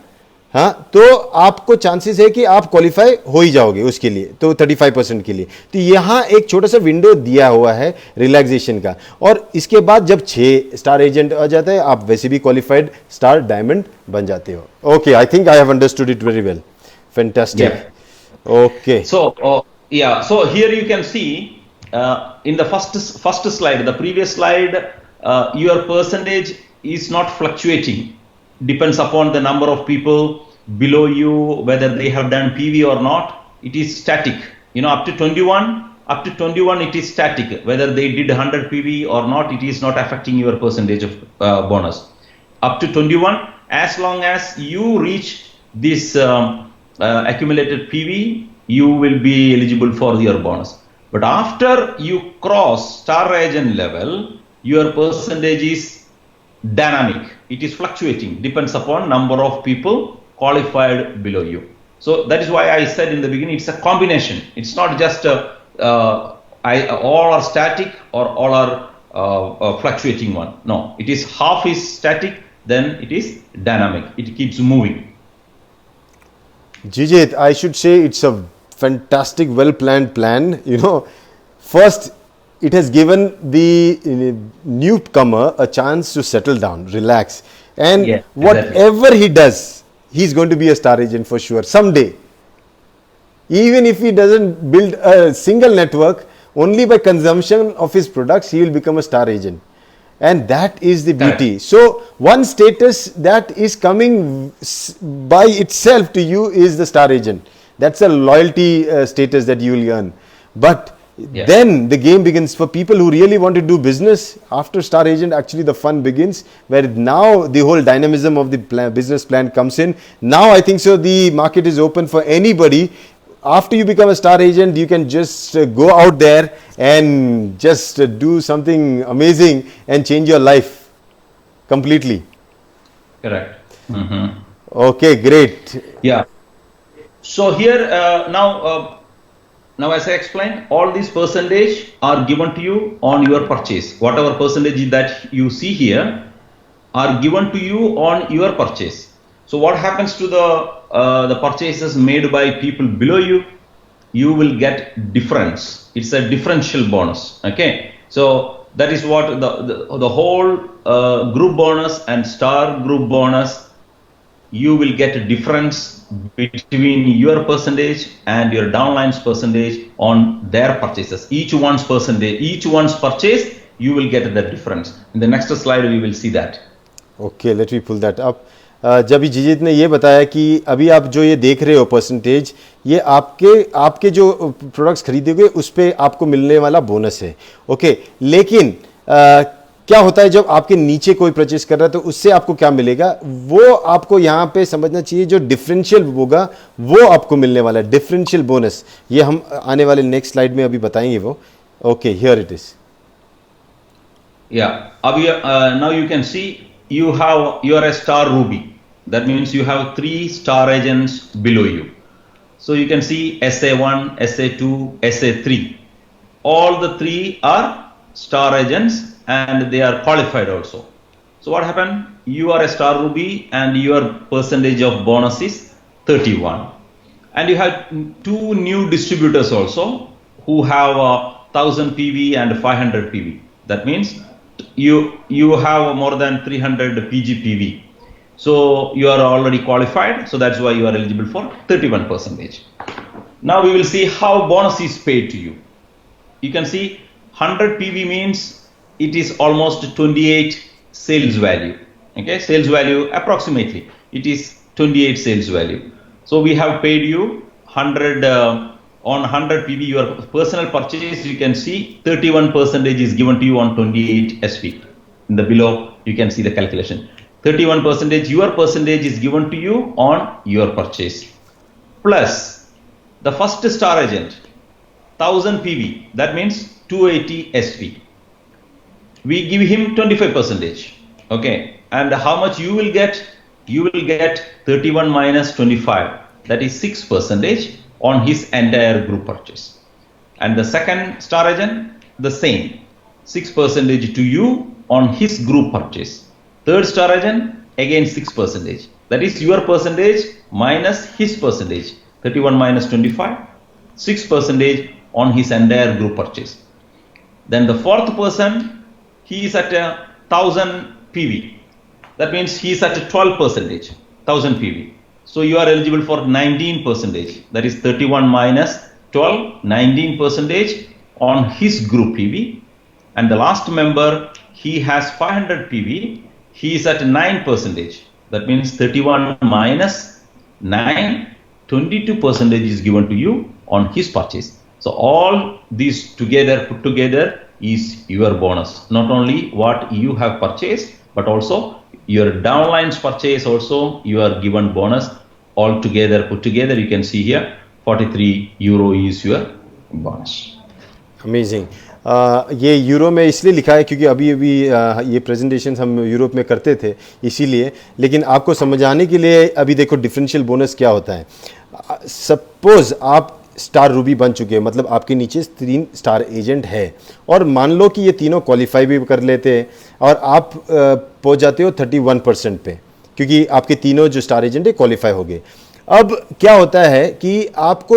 हाँ, तो आपको चांसेस है कि आप क्वालिफाई हो ही जाओगे उसके लिए, तो 35% के लिए। तो यहाँ एक छोटा सा विंडो दिया हुआ है रिलैक्सेशन का, और इसके बाद जब 6 स्टार एजेंट आ जाता है, आप वैसे भी क्वालिफाइड स्टार डायमंड बन जाते हो। Okay, I think I have understood it very well. Fantastic. Okay, so here you can see in the first slide, the previous slide, your percentage is not fluctuating, depends upon the number of people below you, whether they have done PV or not. It is static, up to 21 it is static, whether they did 100 PV or not, it is not affecting your percentage of bonus. Up to 21, as long as you reach this accumulated PV, you will be eligible for your bonus. But after you cross star agent level, your percentage is dynamic. It is fluctuating, depends upon number of people qualified below you. So that is why I said in the beginning, it's a combination. It's not just all are static or all are fluctuating one. No, it is half is static, then it is dynamic. It keeps moving. Jijit, I should say it's a fantastic, well-planned plan. First it has given the newcomer a chance to settle down, relax, and Yeah, whatever he does, he's going to be a star agent for sure someday. Even if he doesn't build a single network, only by consumption of his products, he will become a star agent. And that is the beauty. So, one status that is coming by itself to you is the star agent. That's a loyalty status that you will earn. But then the game begins for people who really want to do business. After star agent, actually the fun begins, where now the whole dynamism of the business plan comes in. Now I think so the market is open for anybody. After you become a star agent, you can just go out there and just do something amazing and change your life completely. Correct. Mm-hmm. Okay, great. Yeah. So here now as I explained, all these percentage are given to you on your purchase. Whatever percentage that you see here are given to you on your purchase. So what happens to the purchases made by people below you? You will get difference. It's a differential bonus. Okay. So that is what the whole group bonus and star group bonus. You will get a difference between your percentage and your downline's percentage on their purchases. Each one's purchase, you will get that difference. In the next slide, we will see that. Okay, let me pull that up. जब जिजित ने ये बताया कि अभी आप जो ये देख रहे हो परसेंटेज, ये आपके जो प्रोडक्ट्स खरीदोगे उस पे आपको मिलने वाला बोनस है. ओके, लेकिन क्या होता है जब आपके नीचे कोई परचेस कर रहा है तो उससे आपको क्या मिलेगा, वो आपको यहाँ पे समझना चाहिए. जो डिफरेंशियल होगा वो आपको मिलने वाला है, डिफरेंशियल बोनस. ये हम आने वाले नेक्स्ट स्लाइड में अभी बताएंगे वो. Okay, here it is. Now you can see you are a star Ruby. That means you have 3 star agents below you. So you can see SA1, SA2, SA3. All the 3 are star agents and they are qualified also. So what happened? You are a star Ruby and your percentage of bonus is 31. And you have 2 new distributors also who have 1000 PV and 500 PV. That means you have more than 300 PGPV. So you are already qualified. So that's why you are eligible for 31%. Now we will see how bonus is paid to you. You can see 100 PV means it is almost 28 sales value. Okay, sales value approximately. It is 28 sales value. So we have paid you 100 on 100 PV, your personal purchase, you can see 31% is given to you on 28 SV. In the below, you can see the calculation. 31%, your percentage is given to you on your purchase. Plus, the first star agent, 1000 PV, that means 280 SV. We give him 25%. Okay, and how much you will get? You will get 31 minus 25, that is 6%. On his entire group purchase. And the second star agent, the same, 6% to you on his group purchase. Third star agent, again 6%. That is your percentage minus his percentage. 31 minus 25, 6% on his entire group purchase. Then the fourth person, he is at 1000 PV. That means he is at 12%, 1000 PV. So you are eligible for 19%. That is 31 minus 12, 19% on his group PV. And the last member, he has 500 PV. He is at 9%. That means 31 minus 9, 22% is given to you on his purchase. So all these together, put together, is your bonus. Not only what you have purchased, but also your downline's purchase also you are given bonus. All together, put together, you can see here 43 euro is your bonus. Amazing. ये euro में इसलिए लिखा है क्योंकि अभी ये presentation हम Europe में करते थे इसीलिए, लेकिन आपको समझाने के लिए अभी देखो डिफरेंशियल बोनस क्या होता है. सपोज आप स्टार रूबी बन चुके हैं, मतलब आपके नीचे 3 स्टार एजेंट है और मान लो कि ये तीनों क्वालिफाई भी कर लेते हैं और आप पहुंच जाते हो 31% पे, क्योंकि आपके तीनों जो स्टार एजेंट है क्वालिफाई हो गए. अब क्या होता है कि आपको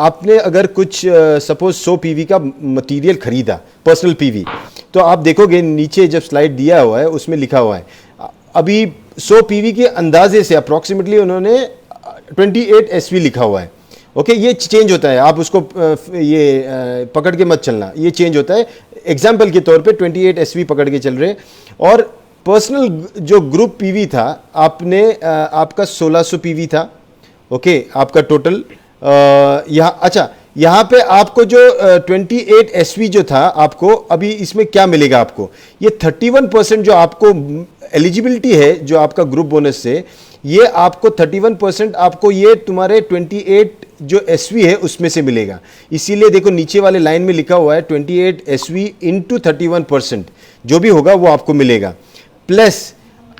आपने अगर कुछ सपोज 100 पीवी का मटेरियल खरीदा, पर्सनल पीवी, तो आप देखोगे नीचे जब स्लाइड दिया हुआ है उसमें लिखा हुआ है अभी 100 पीवी के अंदाजे से अप्रॉक्सीमेटली उन्होंने 28 एसवी लिखा हुआ है। ओके, ये चेंज होता है, आप उसको ये पकड़ के मत चलना, ये चेंज होता है। एग्जाम्पल के तौर पे 28 एसवी पकड़ के चल रहे, और पर्सनल जो ग्रुप पीवी था आपने आपका 1600 पीवी था। ओके, आपका टोटल यहाँ, अच्छा यहाँ पे आपको जो 28 एसवी जो था आपको, अभी इसमें क्या मिलेगा आपको, ये 31% जो आपको एलिजिबिलिटी है जो आपका ग्रुप बोनस से, ये आपको 31% आपको ये तुम्हारे 28 जो एसवी है उसमें से मिलेगा। इसीलिए देखो नीचे वाले लाइन में लिखा हुआ है 28 एसवी इंटू 31%, जो भी होगा वो आपको मिलेगा। प्लस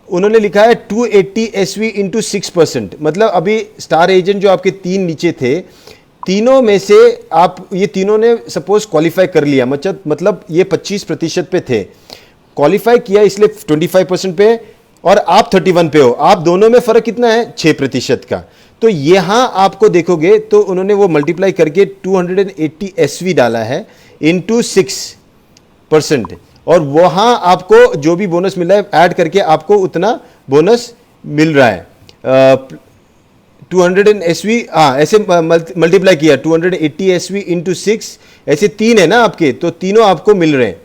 उन्होंने लिखा है 280 एसवी इंटू 6%, मतलब अभी स्टार एजेंट जो आपके 3 नीचे थे, तीनों में से आप ये तीनों ने सपोज क्वालिफाई कर लिया, मतलब ये 25% पे थे, क्वालिफाई किया इसलिए 25% पे, और आप 31 पे हो, आप दोनों में फर्क कितना है, 6% का। तो यहां आपको देखोगे तो उन्होंने वो मल्टीप्लाई करके 280 एसवी डाला है इंटू 6%, और वहां आपको जो भी बोनस मिला है ऐड करके आपको उतना बोनस मिल रहा है। 200 एसवी, हाँ ऐसे मल्टीप्लाई किया 280 एसवी इंटू 6, ऐसे 3 है ना आपके, तो तीनों आपको मिल रहे हैं,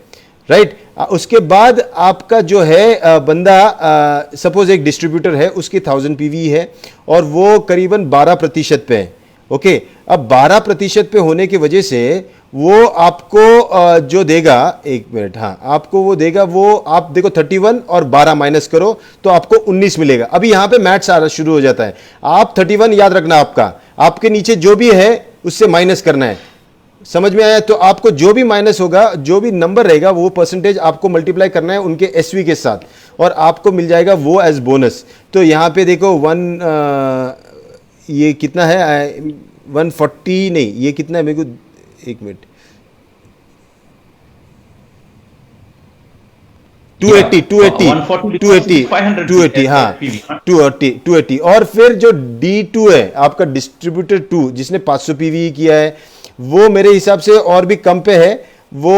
राइट। उसके बाद आपका जो है बंदा सपोज एक डिस्ट्रीब्यूटर है, उसकी 1000 पीवी है और वो करीबन 12% पे है। ओके, अब 12% पे होने की वजह से वो आपको जो देगा, एक मिनट, हाँ आपको वो देगा, वो आप देखो 31 और 12 माइनस करो तो आपको 19 मिलेगा। अभी यहां पे मैथ्स आ शुरू हो जाता है, आप 31 याद रखना, आपके नीचे जो भी है उससे माइनस करना है, समझ में आया। तो आपको जो भी माइनस होगा, जो भी नंबर रहेगा, वो परसेंटेज आपको मल्टीप्लाई करना है उनके एसवी के साथ, और आपको मिल जाएगा वो एज बोनस। तो यहां पे देखो ये कितना है, 140 नहीं, ये कितना है मेरे को, एक मिनट, 280 हाँ 280। और फिर जो D2 है आपका डिस्ट्रीब्यूटर 2 जिसने 500 पीवी किया है, वो मेरे हिसाब से और भी कम पे है, वो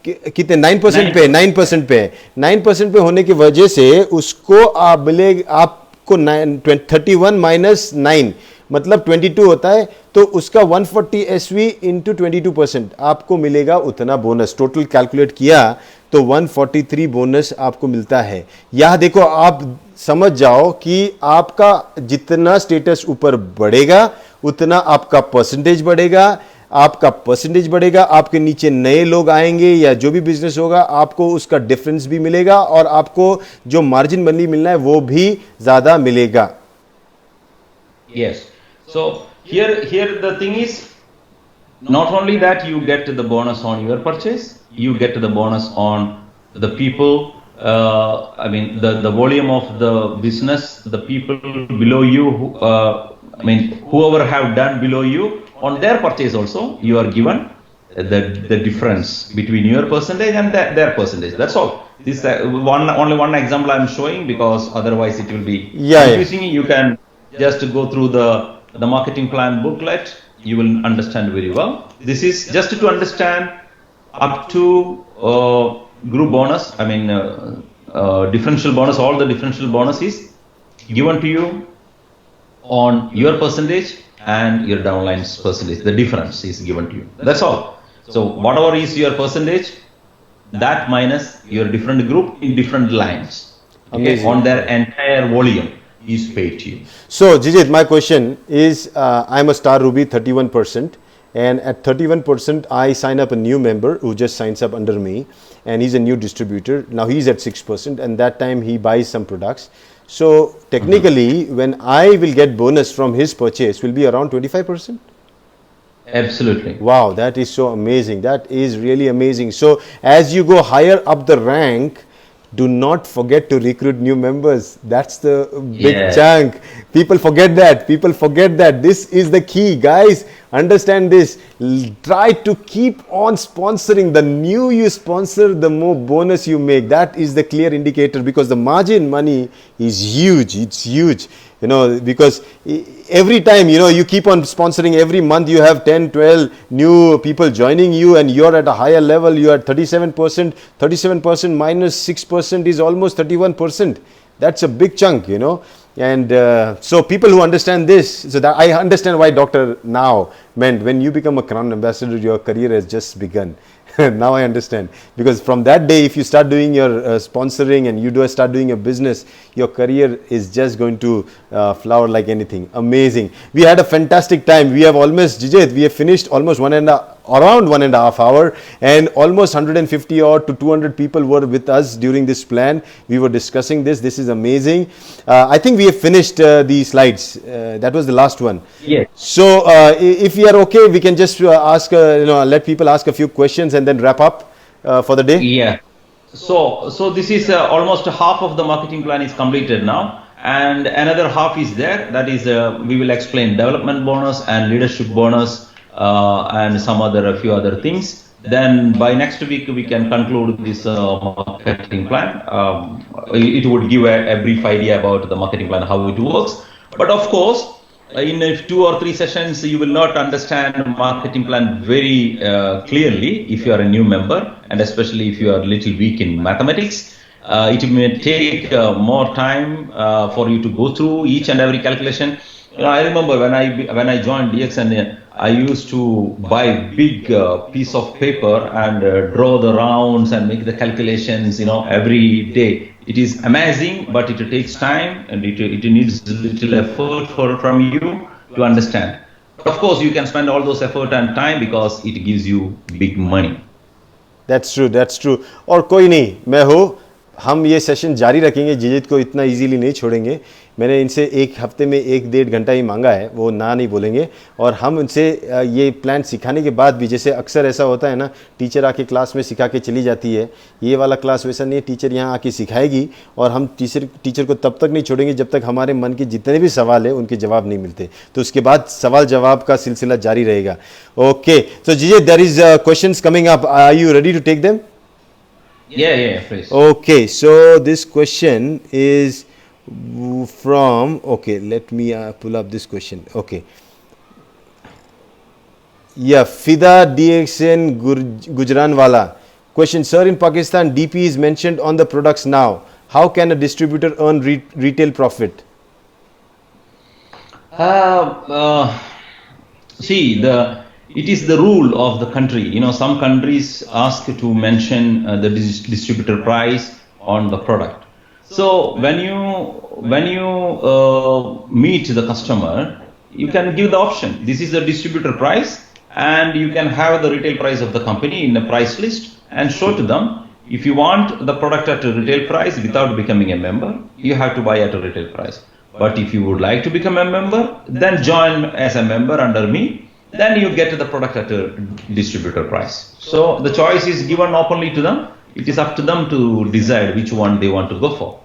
कितने 9% पे, 9% पे है। 9% पे होने की वजह से उसको आपको 31 माइनस 9 मतलब 22 होता है, तो उसका 140 एसवी इंटू 22% आपको मिलेगा उतना बोनस। टोटल कैलकुलेट किया तो 143 बोनस आपको मिलता है। यह देखो, आप समझ जाओ कि आपका जितना स्टेटस ऊपर बढ़ेगा उतना आपका परसेंटेज बढ़ेगा, आपके नीचे नए लोग आएंगे या जो भी बिजनेस होगा आपको उसका डिफरेंस भी मिलेगा, और आपको जो मार्जिन मनी मिलना है वो भी ज्यादा मिलेगा। Yes. So here the thing is, not only that you get the bonus on your purchase, you get the bonus on the people. I mean the volume of the business, the people below you. Whoever have done below you, on their purchase also you are given the difference between your percentage and their percentage. That's all. This only one example I am showing, because otherwise it will be confusing. You can just go through the marketing plan booklet, you will understand very well. This is just to understand up to group bonus, differential bonus. All the differential bonus is given to you on your percentage and your downline's percentage. The difference is given to you. That's all. So whatever is your percentage, that minus your different group in different lines, okay, on their entire volume is paid to you. So Jijit, my question is, I'm a Star Ruby 31%, and at 31% I sign up a new member who just signs up under me, and he's a new distributor. Now he's at 6%, and that time he buys some products. So technically when I will get bonus from his purchase will be around 25%. Absolutely. Wow, that is so amazing. That is really amazing. So as you go higher up the rank, do not forget to recruit new members. That's the big chunk. People forget that. People forget that. This is the key, guys. Understand this. Try to keep on sponsoring. The new you sponsor, the more bonus you make. That is the clear indicator, because the margin money is huge. It's huge. Because every time, you keep on sponsoring, every month you have 10, 12 new people joining you, and you're at a higher level. You are 37%. 37% minus 6% is almost 31%. That's a big chunk, And so people who understand this, so that I understand why Dr. Now meant when you become a Crown Ambassador, your career has just begun. Now I understand, because from that day, if you start doing your sponsoring and you start doing your business, your career is just going to flower like anything. Amazing. We had a fantastic time. We have almost, Jijit, we have finished almost around 1.5 hours, and almost 150 or to 200 people were with us during this plan. We were discussing this. This is amazing. I think we have finished the slides. That was the last one. Yes. So if we are okay, we can just ask, let people ask a few questions and then wrap up for the day. Yeah. So this is almost half of the marketing plan is completed now, and another half is there. That is, we will explain development bonus and leadership bonus. And a few other things. Then by next week we can conclude this marketing plan. It would give a brief idea about the marketing plan, how it works. But of course, in 2 or 3 sessions, you will not understand marketing plan very clearly if you are a new member, and especially if you are a little weak in mathematics. It may take more time for you to go through each and every calculation. I remember when I joined DXN, I used to buy big piece of paper and draw the rounds and make the calculations, every day. It is amazing, but it takes time and it needs little effort from you to understand. But of course, you can spend all those effort and time because it gives you big money. That's true. That's true. और कोई नहीं, मैं हूँ. हम ये session जारी रखेंगे. जिजित को इतना इजीली नहीं छोड़ेंगे. मैंने इनसे एक हफ्ते में 1-1.5 घंटा ही मांगा है, वो ना नहीं बोलेंगे. और हम उनसे ये प्लान सिखाने के बाद भी, जैसे अक्सर ऐसा होता है ना, टीचर आके क्लास में सिखा के चली जाती है. ये वाला क्लास वैसा नहीं है. टीचर यहाँ आके सिखाएगी और हम टीचर को तब तक नहीं छोड़ेंगे जब तक हमारे मन के जितने भी सवाल है उनके जवाब नहीं मिलते. तो उसके बाद सवाल जवाब का सिलसिला जारी रहेगा. Okay, so Jijit, there is questions coming up. Are you ready to take them? Yeah, please. Okay, so this question is from, okay, let me pull up this question. Okay, yeah, Fida DXN Gujranwala. Question, sir, in Pakistan DP is mentioned on the products now. How can a distributor earn retail profit? See, it is the rule of the country. Some countries ask to mention the distributor price on the product. So when you meet the customer, you can give the option. This is the distributor price, and you can have the retail price of the company in a price list and show to them. If you want the product at a retail price without becoming a member, you have to buy at a retail price. But if you would like to become a member, then join as a member under me. Then you get the product at a distributor price. So the choice is given openly to them. It is up to them to decide which one they want to go for.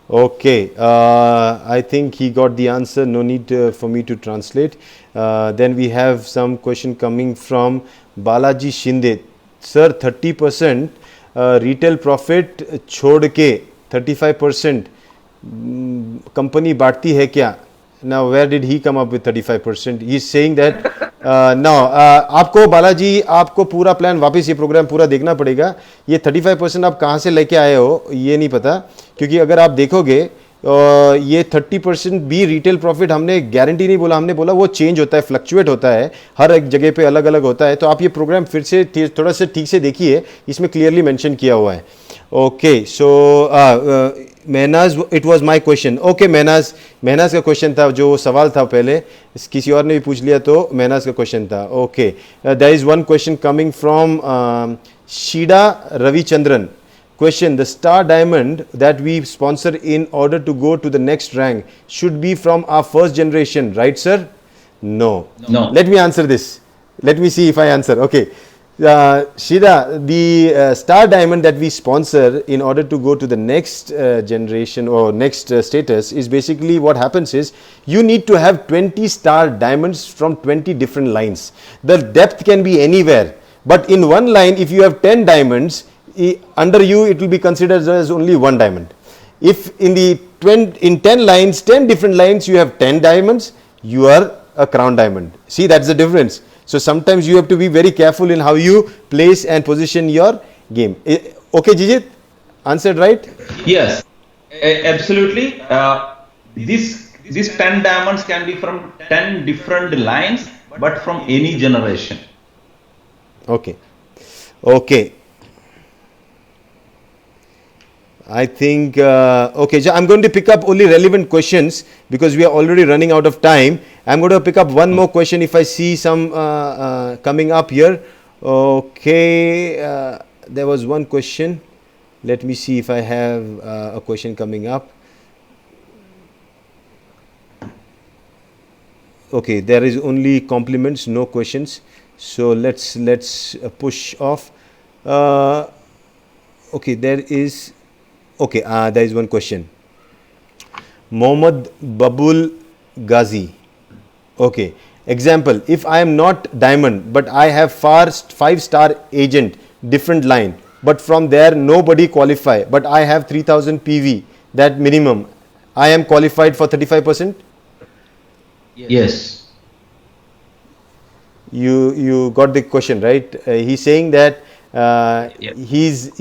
Okay, I think he got the answer. No need for me to translate. Then we have some question coming from Balaji Shinde. Sir, 30% retail profit छोड़ के 35% company बांटती है क्या? Now, where did he come up with 35%? He is saying that now आपको बालाजी, आपको पूरा plan वापस, ये programme पूरा देखना पड़ेगा. ये 35% आप कहाँ से लेके आए हो ये नहीं पता, क्योंकि अगर आप देखोगे ये 30% भी रिटेल प्रॉफिट हमने गारंटी नहीं बोला. हमने बोला वो चेंज होता है, फ्लक्चुएट होता है, हर एक जगह पे अलग अलग होता है. तो आप ये प्रोग्राम फिर से थोड़ा सा ठीक से देखिए, इसमें क्लियरली मेंशन किया हुआ है. Okay, so Mahnaz, it was my question. Okay, Mahnaz का क्वेश्चन था, जो सवाल था पहले किसी और ने भी पूछ लिया, तो महनाज का क्वेश्चन था. Okay, there is one question coming from Sheeda Ravichandran. Question, the star diamond that we sponsor in order to go to the next rank should be from our first generation, right sir? No. No. Let me answer this. Let me see if I answer. Okay. Shira, the star diamond that we sponsor in order to go to the next generation or next status is basically what happens is you need to have 20 star diamonds from 20 different lines. The depth can be anywhere, but in one line, if you have 10 diamonds, under you it will be considered as only one diamond. If in the in 10 lines, 10 different lines, you have 10 diamonds, you are a crown diamond. See, that's the difference. So sometimes you have to be very careful in how you place and position your game. Okay, Jijit, answered right? Yes, absolutely. These 10 diamonds can be from 10 different lines, but from any generation. Okay. Okay. I think, okay, so I'm going to pick up only relevant questions because we are already running out of time. I'm going to pick up one more question if I see some coming up here. Okay, there was one question. Let me see if I have a question coming up. Okay, there is only compliments, no questions. So let's push off. Okay, there is. Okay, there is one question. Mohammad Babul Ghazi. Okay, example, if I am not diamond but I have 5-star agent, different line, but from there nobody qualify, but I have 3000 PV, that minimum, I am qualified for 35%? Yes. You got the question, right? He's saying that he's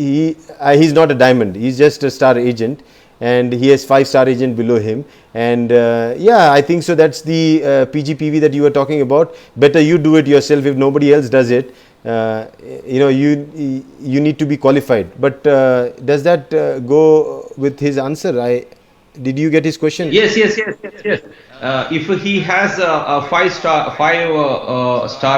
not a diamond, he's just a star agent, and he has 5-star agent below him, and yeah, I think so. That's the PGPV that you were talking about. Better you do it yourself if nobody else does it. You know, you need to be qualified. But does that go with his answer? Did you get his question? Yes. If he has a 5-star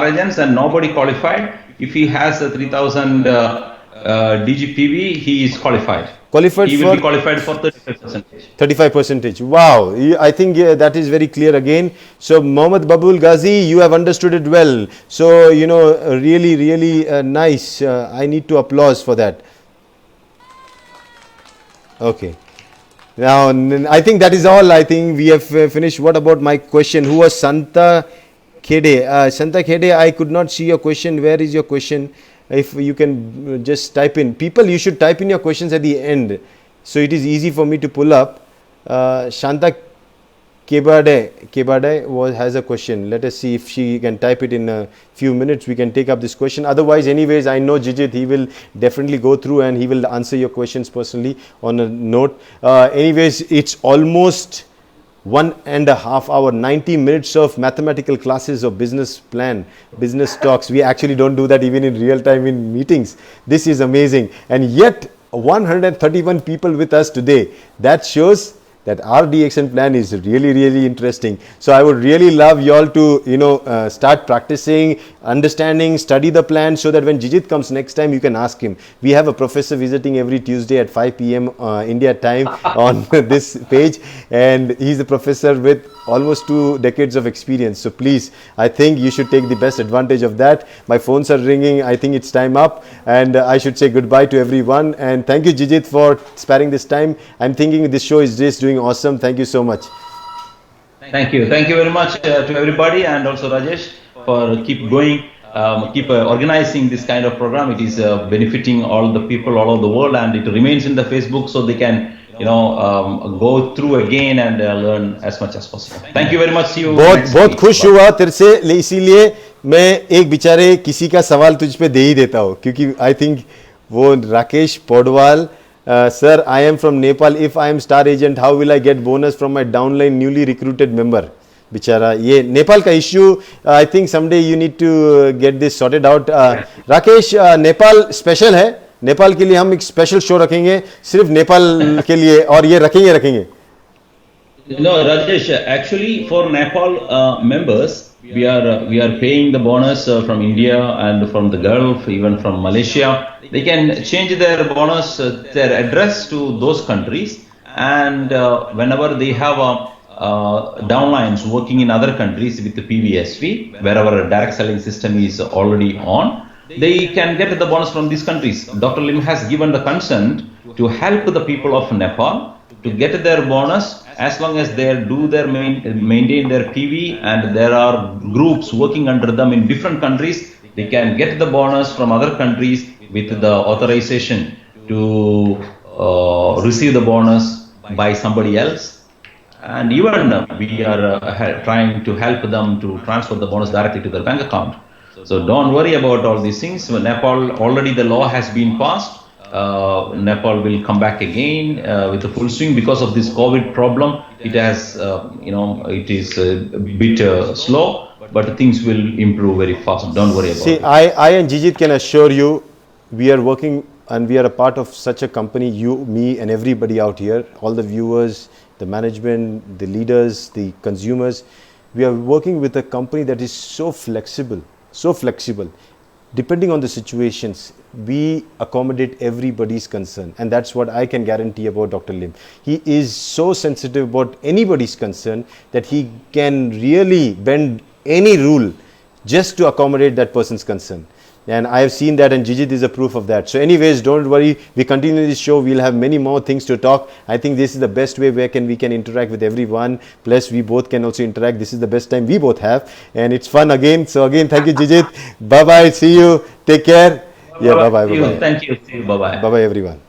agents and nobody qualified, if he has a 3000 DGPV, he is qualified. He will be qualified for 35%. 35%. Wow. I think that is very clear again. So Mohammad Babul Ghazi, you have understood it well. So, you know, really nice. I need to applause for that. Okay. Now, I think that is all. I think we have finished. What about my question? Who was Santa Khede? Santa Khede, I could not see your question. Where is your question? If you can just type in. People, you should type in your questions at the end, so it is easy for me to pull up. Shanta Kebade has a question. Let us see if she can type it in a few minutes. We can take up this question. Otherwise, anyways, I know Jijit, he will definitely go through and he will answer your questions personally on a note. Anyways, it's almost 1.5 hour, 90 minutes of mathematical classes of business plan, business talks. We actually don't do that even in real time in meetings. This is amazing. And yet 131 people with us today. That shows that our DXN plan is really interesting. So I would really love you all to, you know, start practicing, understanding, study the plan, so that when Jijit comes next time, you can ask him. We have a professor visiting every Tuesday at 5 p.m. India time on this page, and he's a professor with almost 2 decades of experience. So please, I think you should take the best advantage of that. My phones are ringing. I think it's time up, and I should say goodbye to everyone. And thank you, Jijit, for sparing this time. I'm thinking this show is just doing awesome. Thank you so much. Thank you very much to everybody, and also Rajesh for keep going, keep organizing this kind of program. It is benefiting all the people all over the world, and it remains in the Facebook so they can, you know, go through again and learn as much as possible. Thank you very much. See you. बहुत खुश हुआ तेरे से, इसीलिए मैं एक बेचारे किसी का सवाल तुझ पे दे ही देता हूँ, क्योंकि आई थिंक वो Rakesh Paudwal. Sir, I am from Nepal. If I am star agent, how will I get bonus from my downline newly recruited member? बेचारा, ये नेपाल का इश्यू. I think someday you need to get this sorted out. Rakesh, Nepal special है. नेपाल के लिए हम एक special show रखेंगे सिर्फ नेपाल के लिए, और ये रखेंगे. No, Rajesh, actually for Nepal members, we are paying the bonus from India and from the Gulf, even from Malaysia. They can change their bonus, their address to those countries, and whenever they have downlines working in other countries with the PVSV, wherever a direct selling system is already on, they can get the bonus from these countries. Dr. Lim has given the consent to help the people of Nepal to get their bonus as long as they do their maintain their PV, and there are groups working under them in different countries. They can get the bonus from other countries with the authorization to receive the bonus by somebody else. And even we are trying to help them to transfer the bonus directly to their bank account. So don't worry about all these things. Nepal, already the law has been passed. Nepal will come back again with a full swing. Because of this COVID problem, it has, it is a bit slow, but things will improve very fast. Don't worry about it. I and Jijit can assure you, we are working and we are a part of such a company, you, me and everybody out here, all the viewers, the management, the leaders, the consumers. We are working with a company that is so flexible. Depending on the situations, we accommodate everybody's concern, and that's what I can guarantee about Dr. Lim. He is so sensitive about anybody's concern that he can really bend any rule just to accommodate that person's concern. And I have seen that, and Jijit is a proof of that. So anyways, don't worry, we continue this show, we'll have many more things to talk. I think this is the best way where we can interact with everyone, plus we both can also interact. This is the best time we both have, and it's fun again. So again, thank you, Jijit. Bye bye, see you, take care. Yeah, bye bye. Thank you, bye bye. Bye bye everyone.